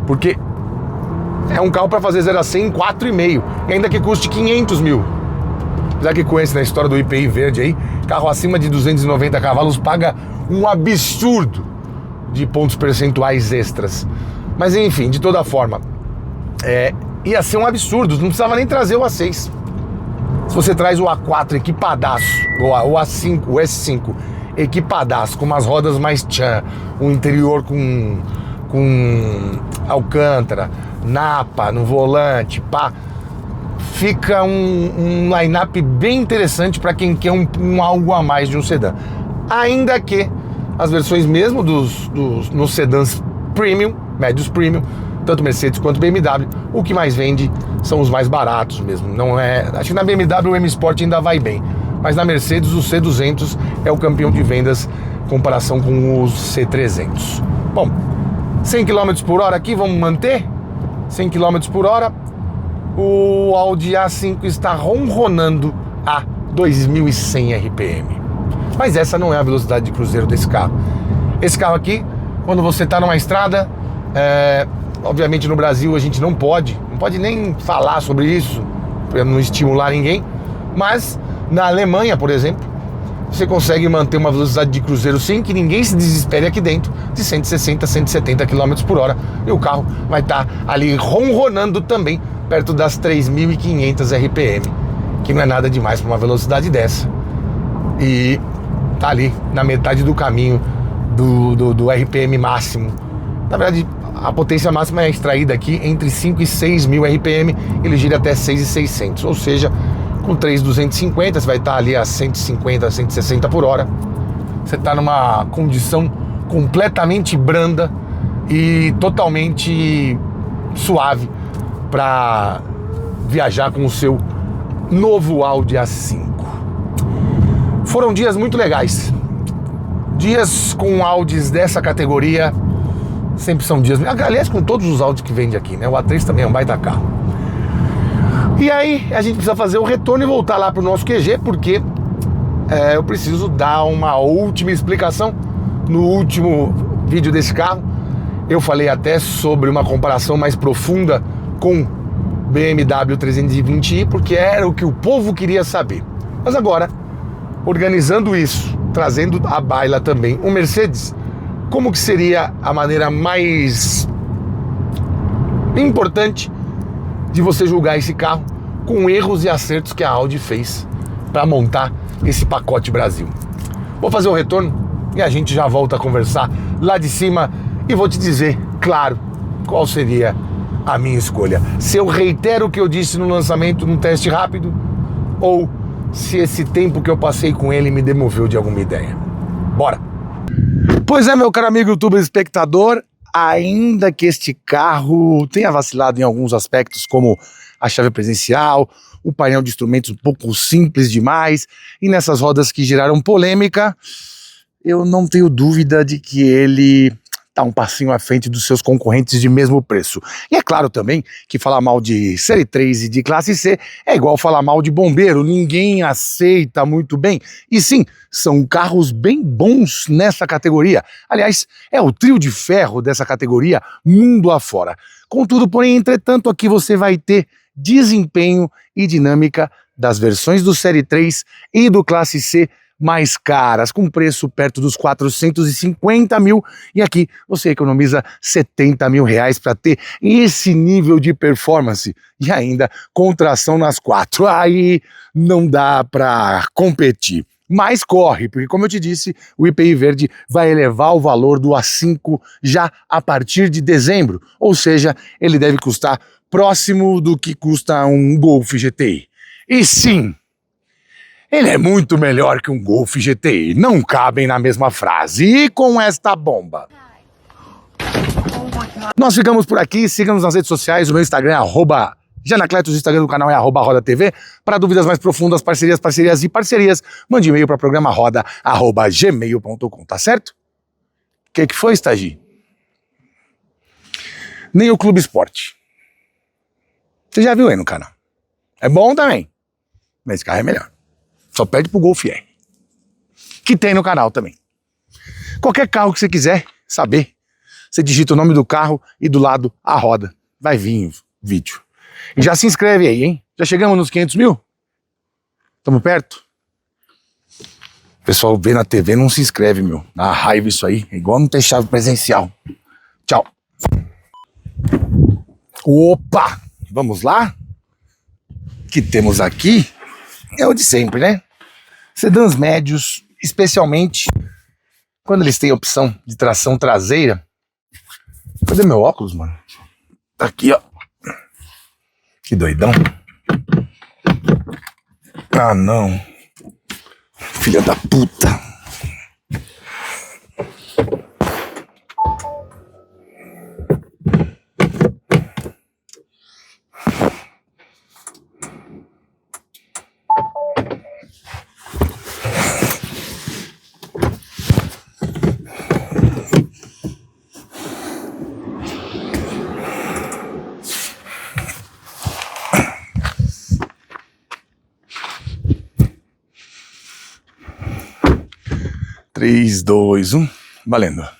porque é um carro para fazer 0 a 100 em 4,5, e ainda que custe 500 mil. Já que conhece na história do IPI verde aí, carro acima de 290 cavalos paga um absurdo de pontos percentuais extras. Mas enfim, de toda forma, ia ser um absurdo, não precisava nem trazer o A6. Se você traz o A4 equipadaço, o A5, o S5 equipadaço, com umas rodas mais tchan, um interior com alcântara, napa no volante, pá, fica um line-up bem interessante para quem quer um algo a mais de um sedã. Ainda que as versões mesmo nos sedãs premium, médios premium, tanto Mercedes quanto BMW, o que mais vende são os mais baratos mesmo. Não é, acho que na BMW o M Sport ainda vai bem, mas na Mercedes o C200 é o campeão de vendas em comparação com os C300. Bom, 100 km por hora aqui, vamos manter? 100 km por hora, o Audi A5 está ronronando a 2.100 RPM. Mas essa não é a velocidade de cruzeiro desse carro. Esse carro aqui, quando você está numa estrada, obviamente no Brasil a gente não pode nem falar sobre isso, para não estimular ninguém, mas na Alemanha, por exemplo, você consegue manter uma velocidade de cruzeiro sem que ninguém se desespere aqui dentro, de 160, 170 km por hora, e o carro vai estar ali ronronando também, perto das 3.500 RPM, que não é nada demais para uma velocidade dessa. E tá ali na metade do caminho do RPM máximo. Na verdade, a potência máxima é extraída aqui entre 5 e 6 mil RPM, ele gira até 6.600, ou seja, com 3.250 você vai estar ali a 150, 160 por hora. Você está numa condição completamente branda e totalmente suave para viajar com o seu novo Audi A5. Foram dias muito legais. Dias com Audis dessa categoria sempre são dias... Aliás, com todos os Audis que vende aqui, né? O A3 também é um baita carro. E aí, a gente precisa fazer o retorno e voltar lá pro nosso QG, porque eu preciso dar uma última explicação. No último vídeo desse carro, eu falei até sobre uma comparação mais profunda com BMW 320i, porque era o que o povo queria saber. Mas agora, organizando isso, trazendo à baila também o Mercedes, como que seria a maneira mais importante de você julgar esse carro com erros e acertos que a Audi fez para montar esse pacote Brasil. Vou fazer o retorno e a gente já volta a conversar lá de cima e vou te dizer, claro, qual seria a minha escolha. Se eu reitero o que eu disse no lançamento, num teste rápido, ou se esse tempo que eu passei com ele me demoveu de alguma ideia. Bora! Pois é, meu caro amigo youtuber espectador, ainda que este carro tenha vacilado em alguns aspectos, como a chave presencial, o painel de instrumentos um pouco simples demais, e nessas rodas que geraram polêmica, eu não tenho dúvida de que ele está um passinho à frente dos seus concorrentes de mesmo preço. E é claro também que falar mal de Série 3 e de Classe C é igual falar mal de bombeiro, ninguém aceita muito bem. E sim, são carros bem bons nessa categoria. Aliás, é o trio de ferro dessa categoria mundo afora. Contudo, porém, entretanto, aqui você vai ter desempenho e dinâmica das versões do Série 3 e do Classe C mais caras, com preço perto dos 450 mil, e aqui você economiza 70 mil reais para ter esse nível de performance e ainda com tração nas quatro. Aí não dá para competir. Mas corre, porque como eu te disse, o IPI Verde vai elevar o valor do A5 já a partir de dezembro, ou seja, ele deve custar próximo do que custa um Golf GTI. E sim, ele é muito melhor que um Golf GTI, não cabem na mesma frase. E com esta bomba, nós ficamos por aqui. Siga-nos nas redes sociais, o meu Instagram é @janacletos, o Instagram do canal é @rodatv. Para dúvidas mais profundas, parcerias, mande e-mail para programa roda@gmail.com, tá certo? O que foi, Stagi? Nem o Clube Esporte. Você já viu aí no canal. É bom também, mas esse carro é melhor. Só pede pro Golf R, que tem no canal também. Qualquer carro que você quiser saber, você digita o nome do carro e do lado a roda. Vai vir o vídeo. E já se inscreve aí, hein? Já chegamos nos 500 mil? Estamos perto? O pessoal vê na TV não se inscreve, meu. Dá raiva isso aí. É igual não ter chave presencial. Tchau. Opa! Vamos lá? O que temos aqui é o de sempre, né? Sedãs médios, especialmente quando eles têm a opção de tração traseira. Cadê meu óculos, mano? Tá aqui, ó. Que doidão. Ah, não. Filha da puta. 3, 2, 1, valendo.